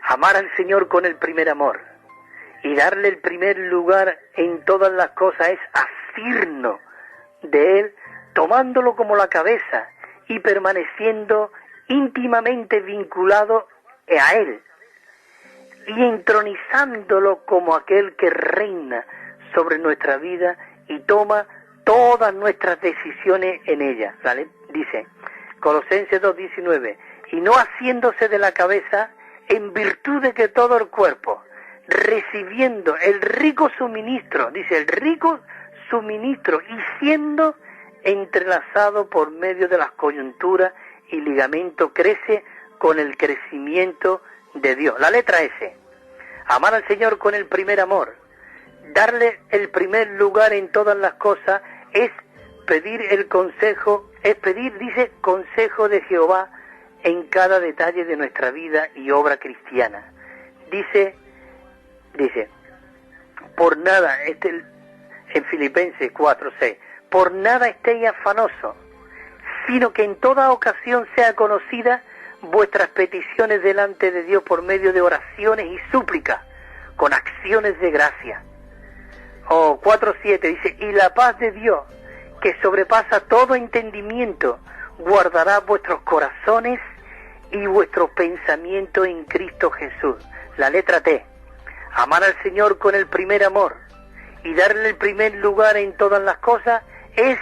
amar al Señor con el primer amor y darle el primer lugar en todas las cosas es asirnos de Él, tomándolo como la cabeza y permaneciendo íntimamente vinculado a Él y entronizándolo como aquel que reina sobre nuestra vida y toma todas nuestras decisiones en ella. ¿Vale? Dice Colosenses 2:19, y no haciéndose de la cabeza, en virtud de que todo el cuerpo, recibiendo el rico suministro, dice el rico suministro, y siendo entrelazado por medio de las coyunturas y ligamentos, crece con el crecimiento de Dios. La letra S, amar al Señor con el primer amor, darle el primer lugar en todas las cosas, es pedir el consejo, dice, consejo de Jehová en cada detalle de nuestra vida y obra cristiana. Dice, por nada, en Filipenses 4:6, por nada estéis afanosos, sino que en toda ocasión sea conocida vuestras peticiones delante de Dios por medio de oraciones y súplicas, con acciones de gracia. 4:7 dice, y la paz de Dios, que sobrepasa todo entendimiento, guardará vuestros corazones y vuestros pensamientos en Cristo Jesús. La letra T, amar al Señor con el primer amor y darle el primer lugar en todas las cosas es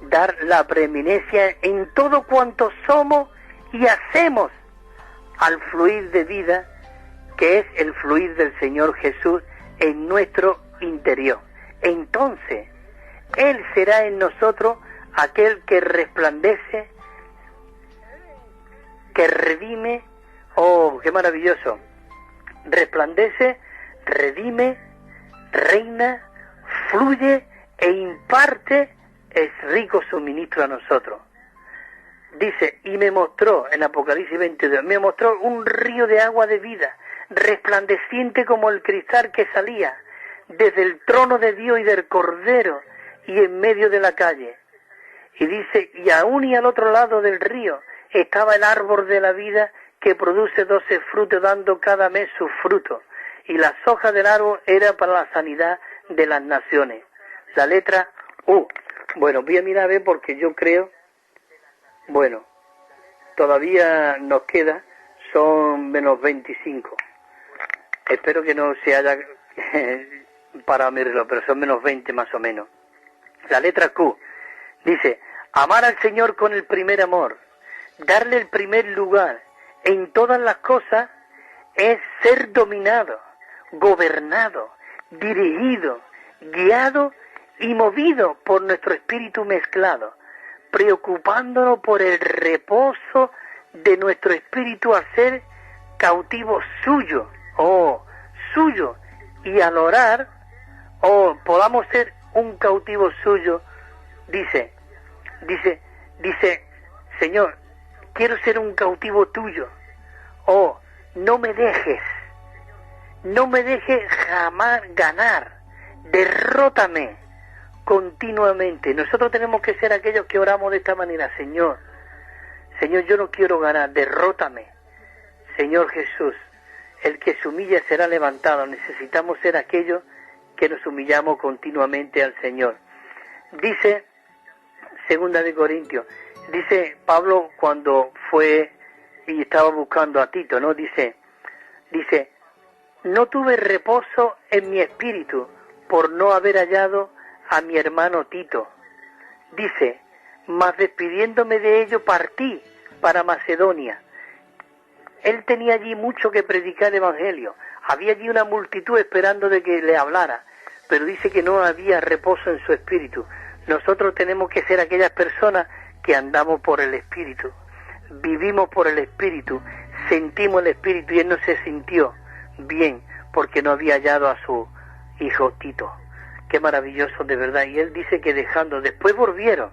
dar la preeminencia en todo cuanto somos y hacemos al fluir de vida, que es el fluir del Señor Jesús en nuestro interior. Entonces, Él será en nosotros aquel que resplandece, que redime, qué maravilloso, resplandece, redime, reina, fluye e imparte es rico suministro a nosotros. Dice, y me mostró, en Apocalipsis 22, me mostró un río de agua de vida, resplandeciente como el cristal que salía desde el trono de Dios y del Cordero, y en medio de la calle. Y dice, y aún y al otro lado del río estaba el árbol de la vida, que produce 12 frutos, dando cada mes su fruto, y las hojas del árbol era para la sanidad de las naciones. La letra U. Bueno, voy a mirar a ver porque yo creo, bueno, todavía nos queda, son menos 25. Espero que no se haya parado mi reloj, pero son menos 20 más o menos. La letra Q dice, amar al Señor con el primer amor, darle el primer lugar en todas las cosas, es ser dominado, gobernado, dirigido, guiado y movido por nuestro espíritu mezclado, preocupándonos por el reposo de nuestro espíritu a ser cautivo suyo, suyo, y al orar, podamos ser un cautivo suyo. Dice, Señor, quiero ser un cautivo tuyo. No me dejes jamás ganar, derrótame continuamente. Nosotros tenemos que ser aquellos que oramos de esta manera. Señor, yo no quiero ganar, derrótame. Señor Jesús, el que se humilla será levantado. Necesitamos ser aquellos que nos humillamos continuamente al Señor. Dice, 2 de Corintios, dice Pablo cuando fue y estaba buscando a Tito, ¿no? Dice, no tuve reposo en mi espíritu, por no haber hallado a mi hermano Tito. Dice, mas despidiéndome de ello partí para Macedonia. Él tenía allí mucho que predicar el evangelio. Había allí una multitud esperando de que le hablara, pero dice que no había reposo en su espíritu. Nosotros tenemos que ser aquellas personas que andamos por el espíritu, vivimos por el espíritu, sentimos el espíritu, y él no se sintió bien porque no había hallado a su hijo Tito. Qué maravilloso, de verdad. Y él dice que dejando, después volvieron,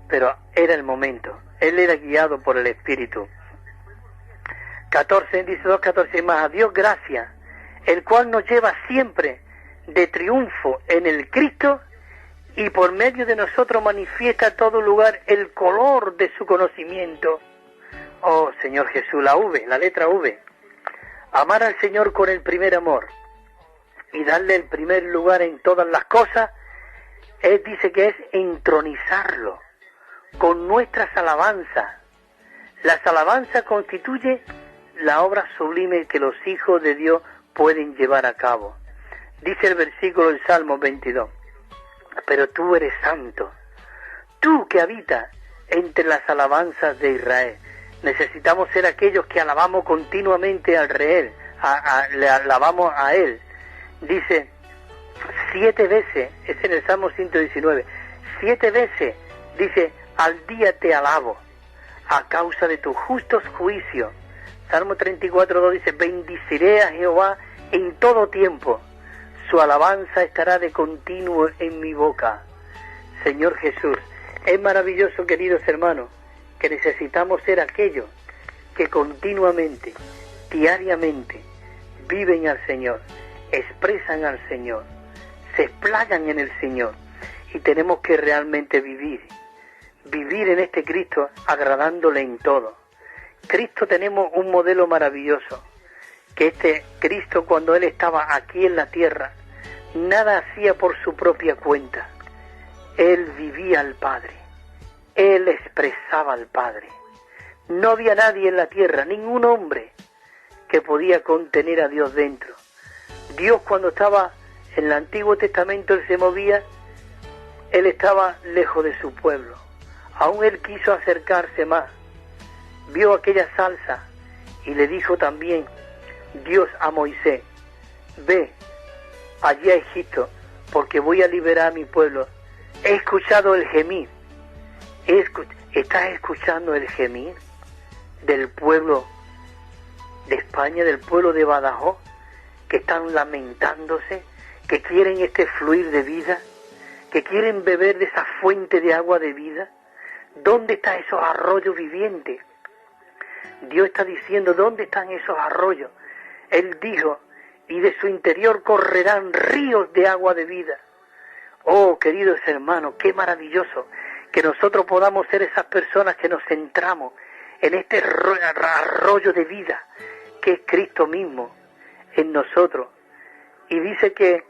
pero era el momento. Él era guiado por el espíritu. 14, dice 2:14, más a Dios gracias, el cual nos lleva siempre de triunfo en el Cristo, y por medio de nosotros manifiesta a todo lugar el color de su conocimiento. Oh Señor Jesús, la letra V. Amar al Señor con el primer amor y darle el primer lugar en todas las cosas, él dice que es entronizarlo con nuestras alabanzas. Las alabanzas constituye la obra sublime que los hijos de Dios pueden llevar a cabo. Dice el versículo del Salmo 22, pero tú eres santo, tú que habitas entre las alabanzas de Israel. Necesitamos ser aquellos que alabamos continuamente al Rey, le alabamos a Él. Dice 7 veces, es en el Salmo 119, 7 veces, dice, al día te alabo, a causa de tus justos juicios. Salmo 34:2 dice, bendiciré a Jehová en todo tiempo, su alabanza estará de continuo en mi boca. Señor Jesús, es maravilloso, queridos hermanos, que necesitamos ser aquellos que continuamente, diariamente, viven al Señor, expresan al Señor, se explayan en el Señor, y tenemos que realmente vivir en este Cristo agradándole en todo. Cristo, tenemos un modelo maravilloso, que este Cristo, cuando Él estaba aquí en la tierra, nada hacía por su propia cuenta. Él vivía al Padre, Él expresaba al Padre. No había nadie en la tierra, ningún hombre, que podía contener a Dios dentro. Dios, cuando estaba en el Antiguo Testamento, Él se movía, Él estaba lejos de su pueblo. Aún Él quiso acercarse más. Vio aquella salsa y le dijo también Dios a Moisés, ve allí a Egipto, porque voy a liberar a mi pueblo. He escuchado el gemir. ¿Estás escuchando el gemir del pueblo de España, del pueblo de Badajoz, que están lamentándose, que quieren este fluir de vida, que quieren beber de esa fuente de agua de vida? ¿Dónde están esos arroyos vivientes? Dios está diciendo, ¿dónde están esos arroyos? Él dijo, y de su interior correrán ríos de agua de vida. Oh, queridos hermanos, qué maravilloso que nosotros podamos ser esas personas que nos centramos en este arroyo de vida, que es Cristo mismo en nosotros. Y dice que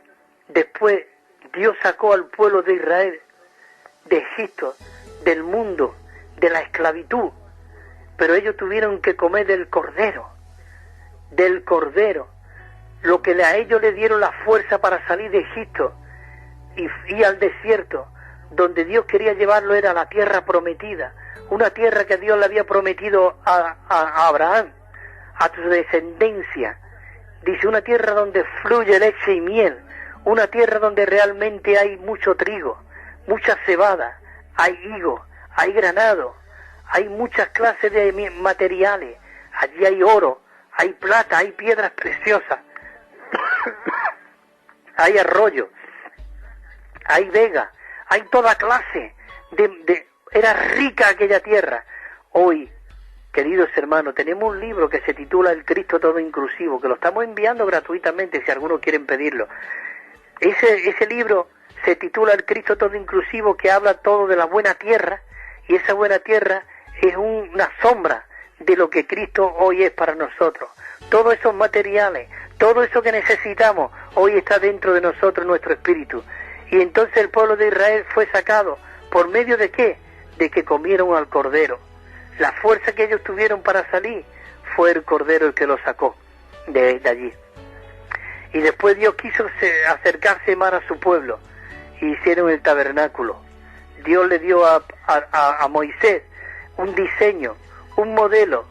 después Dios sacó al pueblo de Israel de Egipto, del mundo, de la esclavitud, pero ellos tuvieron que comer del cordero, lo que a ellos le dieron la fuerza para salir de Egipto y al desierto, donde Dios quería llevarlo, era la tierra prometida, una tierra que Dios le había prometido a Abraham, a su descendencia. Dice, una tierra donde fluye leche y miel, una tierra donde realmente hay mucho trigo, mucha cebada, hay higo, hay granado, hay muchas clases de materiales, allí hay oro, hay plata, hay piedras preciosas, hay arroyo, hay vega, hay toda clase era rica aquella tierra. Hoy, queridos hermanos, tenemos un libro que se titula El Cristo Todo Inclusivo, que lo estamos enviando gratuitamente si algunos quieren pedirlo. Ese libro se titula El Cristo Todo Inclusivo, que habla todo de la buena tierra, y esa buena tierra es una sombra de lo que Cristo hoy es para nosotros. Todos esos materiales, todo eso que necesitamos, hoy está dentro de nosotros, nuestro espíritu. Y entonces el pueblo de Israel fue sacado, ¿por medio de qué? De que comieron al cordero. La fuerza que ellos tuvieron para salir fue el cordero el que los sacó de allí. Y después Dios quiso acercarse más a su pueblo y hicieron el tabernáculo. Dios le dio a Moisés un diseño, un modelo,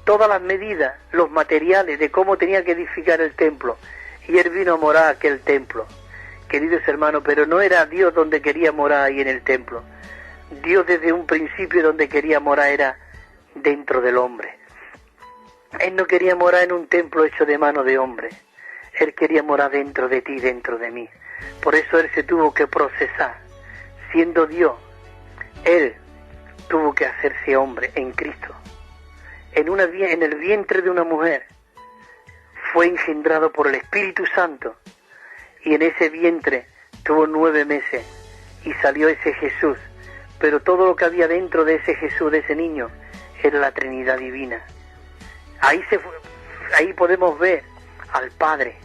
todas las medidas, los materiales de cómo tenía que edificar el templo. Y él vino a morar a aquel templo. Queridos hermanos, pero no era Dios donde quería morar ahí en el templo. Dios desde un principio donde quería morar era dentro del hombre. Él no quería morar en un templo hecho de mano de hombre. Él quería morar dentro de ti, dentro de mí. Por eso Él se tuvo que procesar. Siendo Dios, Él tuvo que hacerse hombre en Cristo. En el vientre de una mujer fue engendrado por el Espíritu Santo. Y en ese vientre tuvo 9 meses y salió ese Jesús. Pero todo lo que había dentro de ese Jesús, de ese niño, era la Trinidad Divina. Ahí podemos ver al Padre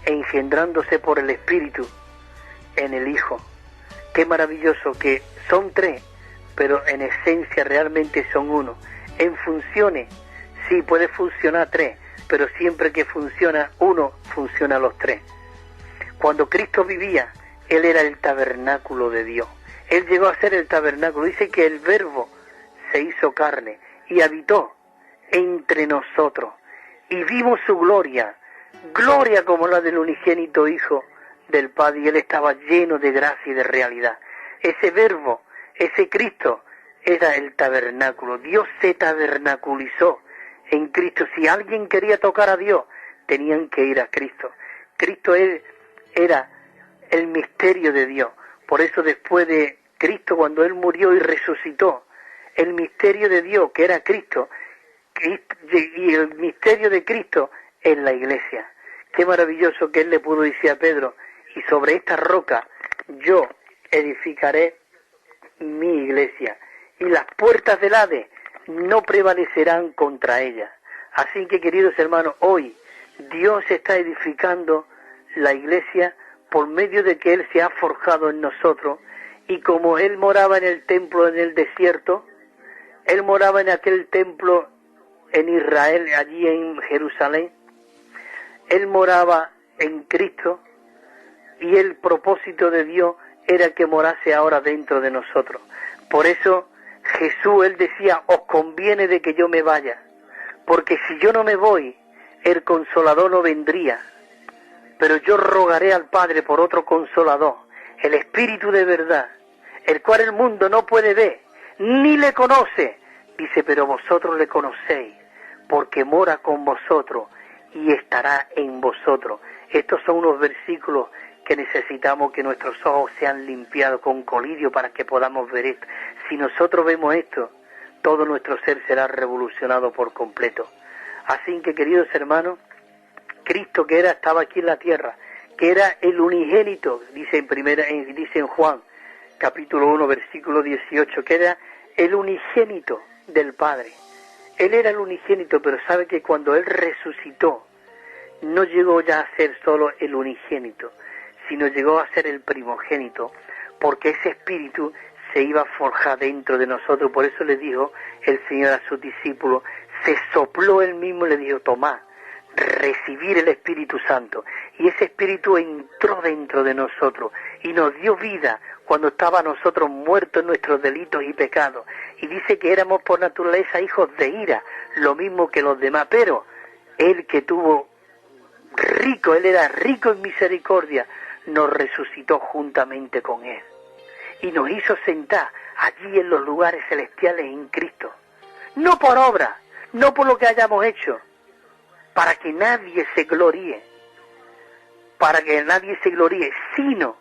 engendrándose por el Espíritu en el Hijo. Qué maravilloso que son 3, pero en esencia realmente son 1. En funciones, sí, puede funcionar 3, pero siempre que funciona 1, funciona los 3. Cuando Cristo vivía, Él era el tabernáculo de Dios. Él llegó a ser el tabernáculo. Dice que el Verbo se hizo carne y habitó entre nosotros. Y vimos su gloria, gloria como la del unigénito Hijo del Padre. Y Él estaba lleno de gracia y de realidad. Ese Verbo, ese Cristo, era el tabernáculo. Dios se tabernaculizó en Cristo. Si alguien quería tocar a Dios, tenían que ir a Cristo. Cristo era el misterio de Dios. Por eso después de Cristo, cuando Él murió y resucitó, el misterio de Dios, que era Cristo, y el misterio de Cristo en la iglesia. Qué maravilloso que Él le pudo decir a Pedro, y sobre esta roca yo edificaré mi iglesia, y las puertas del Hades no prevalecerán contra ella. Así que, queridos hermanos, hoy Dios está edificando la iglesia por medio de que Él se ha forjado en nosotros, y como Él moraba en el templo en el desierto, Él moraba en aquel templo en Israel, allí en Jerusalén, Él moraba en Cristo, y el propósito de Dios era que morase ahora dentro de nosotros. Por eso Jesús, Él decía, os conviene de que yo me vaya, porque si yo no me voy, el Consolador no vendría. Pero yo rogaré al Padre por otro Consolador, el Espíritu de verdad, el cual el mundo no puede ver, ni le conoce. Dice, pero vosotros le conocéis, porque mora con vosotros y estará en vosotros. Estos son unos versículos que necesitamos que nuestros ojos sean limpiados con colirio para que podamos ver esto. Si nosotros vemos esto, todo nuestro ser será revolucionado por completo. Así que, queridos hermanos, Cristo que estaba aquí en la tierra, que era el unigénito, dice en Juan, capítulo 1, versículo 18, que era el unigénito del Padre. Él era el unigénito, pero sabe que cuando Él resucitó, no llegó ya a ser solo el unigénito, sino llegó a ser el primogénito, porque ese espíritu se iba a forjar dentro de nosotros. Por eso le dijo el Señor a sus discípulos, se sopló Él mismo y le dijo, tomad, recibir el Espíritu Santo. Y ese Espíritu entró dentro de nosotros y nos dio vida cuando estaba nosotros muertos en nuestros delitos y pecados. Y dice que éramos por naturaleza hijos de ira, lo mismo que los demás, pero Él que tuvo rico, Él era rico en misericordia, nos resucitó juntamente con Él y nos hizo sentar allí en los lugares celestiales en Cristo, no por obra, no por lo que hayamos hecho, para que nadie se gloríe, sino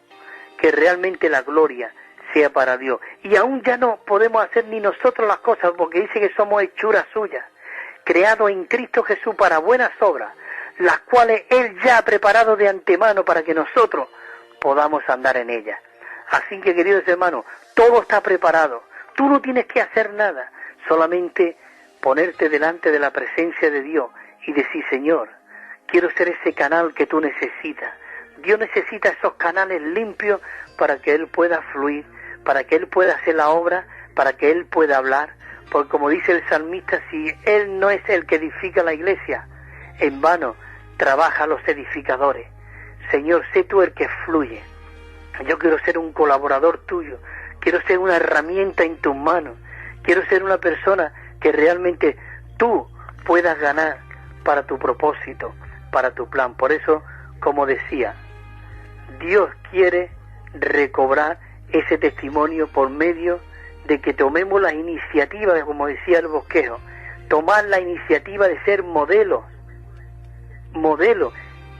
que realmente la gloria sea para Dios. Y aún ya no podemos hacer ni nosotros las cosas, porque dice que somos hechuras suyas, creados en Cristo Jesús para buenas obras, las cuales Él ya ha preparado de antemano para que nosotros podamos andar en ellas. Así que, queridos hermanos, todo está preparado. Tú no tienes que hacer nada, solamente ponerte delante de la presencia de Dios y decir, Señor, quiero ser ese canal que tú necesitas. Dios necesita esos canales limpios para que Él pueda fluir, para que Él pueda hacer la obra, para que Él pueda hablar. Porque como dice el salmista, si Él no es el que edifica la iglesia, en vano trabaja a los edificadores. Señor, sé tú el que fluye. Yo quiero ser un colaborador tuyo, quiero ser una herramienta en tus manos, quiero ser una persona que realmente tú puedas ganar para tu propósito, para tu plan. Por eso, como decía, Dios quiere recobrar ese testimonio por medio de que tomemos la iniciativa, de, como decía el Bosquejo, tomar la iniciativa de ser modelos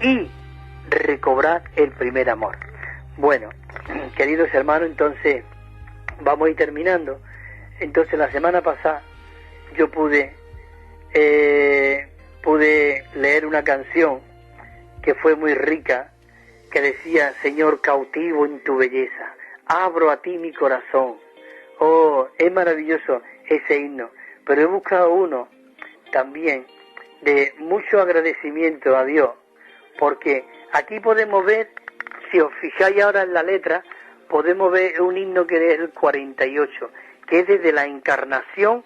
y recobrar el primer amor. Bueno, queridos hermanos, entonces vamos a ir terminando. Entonces la semana pasada yo pude leer una canción que fue muy rica, que decía: Señor, cautivo en tu belleza, abro a ti mi corazón. Oh, es maravilloso ese himno, pero he buscado uno también de mucho agradecimiento a Dios, porque aquí podemos ver, si os fijáis ahora en la letra, podemos ver un himno que es el 48, que es desde la encarnación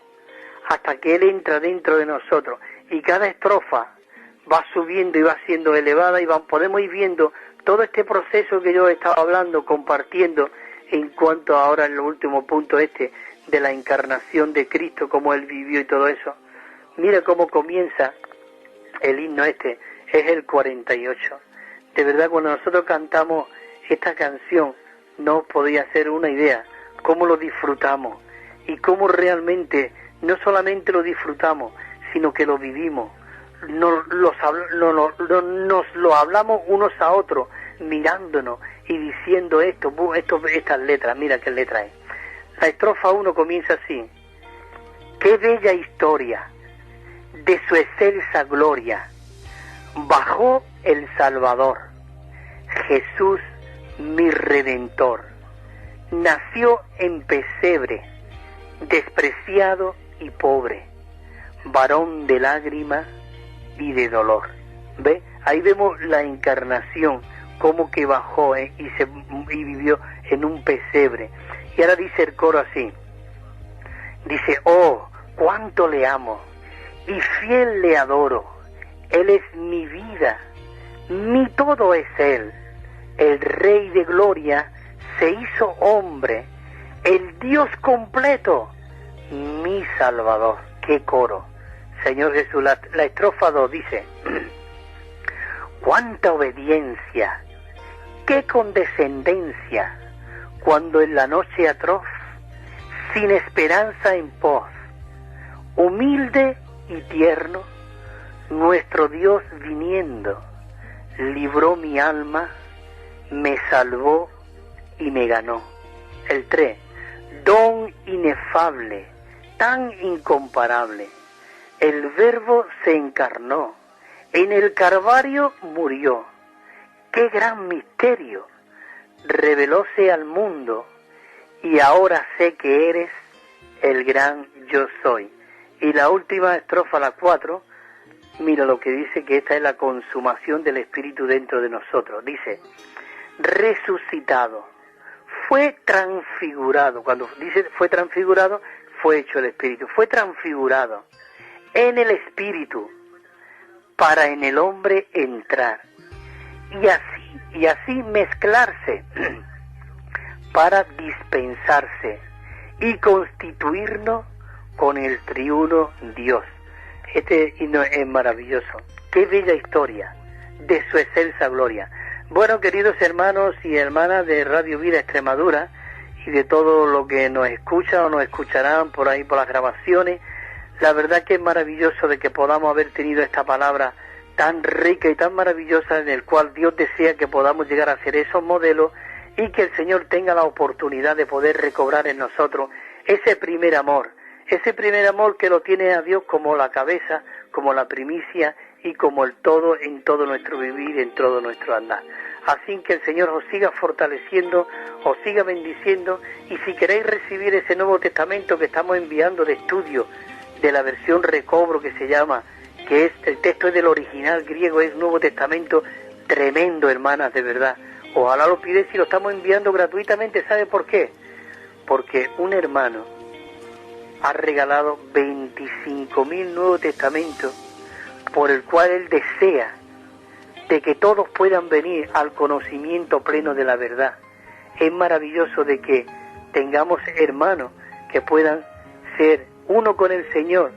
hasta que Él entra dentro de nosotros, y cada estrofa va subiendo y va siendo elevada, y podemos ir viendo todo este proceso que yo he estado hablando, compartiendo, en cuanto ahora en el último punto de la encarnación de Cristo, cómo Él vivió y todo eso. Mira cómo comienza el himno es el 48. De verdad, cuando nosotros cantamos esta canción, no os podía hacer una idea cómo lo disfrutamos, y cómo realmente no solamente lo disfrutamos, sino que lo vivimos. Nos lo hablamos unos a otros, mirándonos y diciendo estas letras. Mira qué letra es. La estrofa 1 comienza así: qué bella historia de su excelsa gloria, bajó el Salvador, Jesús mi Redentor, nació en pesebre, despreciado y pobre, varón de lágrimas y de dolor. ¿Ve? Ahí vemos la encarnación, cómo que bajó y vivió en un pesebre. Y ahora dice el coro así, dice: oh, cuánto le amo y fiel le adoro, Él es mi vida, mi todo es Él, el Rey de gloria se hizo hombre, el Dios completo, mi Salvador. ¡Qué coro! Señor Jesús, la estrofa 2 dice: cuánta obediencia, qué condescendencia, cuando en la noche atroz, sin esperanza en pos, humilde y tierno, nuestro Dios viniendo, libró mi alma, me salvó y me ganó. El 3, don inefable, tan incomparable, el Verbo se encarnó, en el Calvario murió. ¡Qué gran misterio! Revelóse al mundo, y ahora sé que eres el gran yo soy. Y la última estrofa, la 4, mira lo que dice, que esta es la consumación del Espíritu dentro de nosotros. Dice: resucitado, fue transfigurado. Cuando dice fue transfigurado, fue hecho el Espíritu. Fue transfigurado en el Espíritu para en el hombre entrar. Y así mezclarse para dispensarse y constituirnos con el triuno Dios. Este himno es maravilloso. Qué bella historia de su excelsa gloria. Bueno, queridos hermanos y hermanas de Radio Vida Extremadura y de todo lo que nos escucha o nos escucharán por ahí por las grabaciones, la verdad que es maravilloso de que podamos haber tenido esta palabra tan rica y tan maravillosa, en el cual Dios desea que podamos llegar a ser esos modelos, y que el Señor tenga la oportunidad de poder recobrar en nosotros ese primer amor que lo tiene a Dios como la cabeza, como la primicia y como el todo en todo nuestro vivir, en todo nuestro andar. Así que el Señor os siga fortaleciendo, os siga bendiciendo, y si queréis recibir ese Nuevo Testamento que estamos enviando de estudio, de la versión Recobro que se llama, que es el texto es del original griego, es Nuevo Testamento tremendo, hermanas, de verdad. Ojalá lo pidáis, y lo estamos enviando gratuitamente. ¿Sabe por qué? Porque un hermano ha regalado 25.000 Nuevos Testamentos, por el cual él desea de que todos puedan venir al conocimiento pleno de la verdad. Es maravilloso de que tengamos hermanos que puedan ser uno con el Señor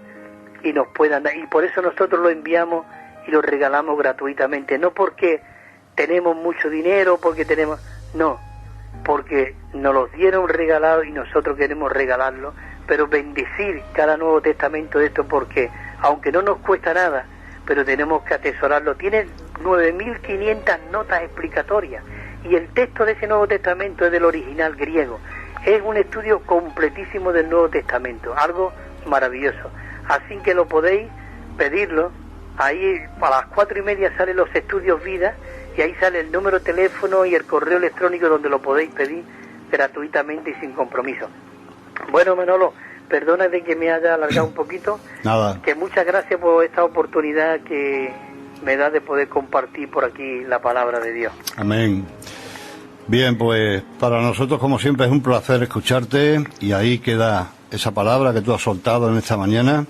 y nos puedan dar, y por eso nosotros lo enviamos y lo regalamos gratuitamente, no porque tenemos mucho dinero, porque tenemos, no, porque nos los dieron regalados y nosotros queremos regalarlo, pero bendecir cada Nuevo Testamento de esto, porque aunque no nos cuesta nada, pero tenemos que atesorarlo. Tiene 9.500 notas explicatorias y el texto de ese Nuevo Testamento es del original griego. Es un estudio completísimo del Nuevo Testamento, algo maravilloso. Así que lo podéis pedirlo. Ahí a las 4:30 salen los estudios vida y ahí sale el número de teléfono y el correo electrónico donde lo podéis pedir gratuitamente y sin compromiso. Bueno, Manolo, perdona de que me haya alargado un poquito. Nada. Que muchas gracias por esta oportunidad que me da de poder compartir por aquí la palabra de Dios. Amén. Bien, pues para nosotros, como siempre, es un placer escucharte, y ahí queda esa palabra que tú has soltado en esta mañana,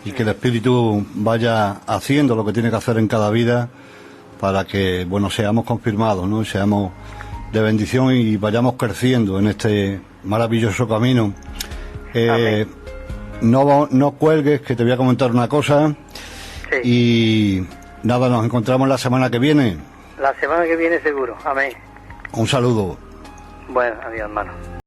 y que el Espíritu vaya haciendo lo que tiene que hacer en cada vida para que, bueno, seamos confirmados, ¿no? Y seamos de bendición y vayamos creciendo en este maravilloso camino. No cuelgues, que te voy a comentar una cosa. Sí. Y nada, nos encontramos la semana que viene. La semana que viene seguro. Amén. Un saludo. Bueno, adiós, hermano.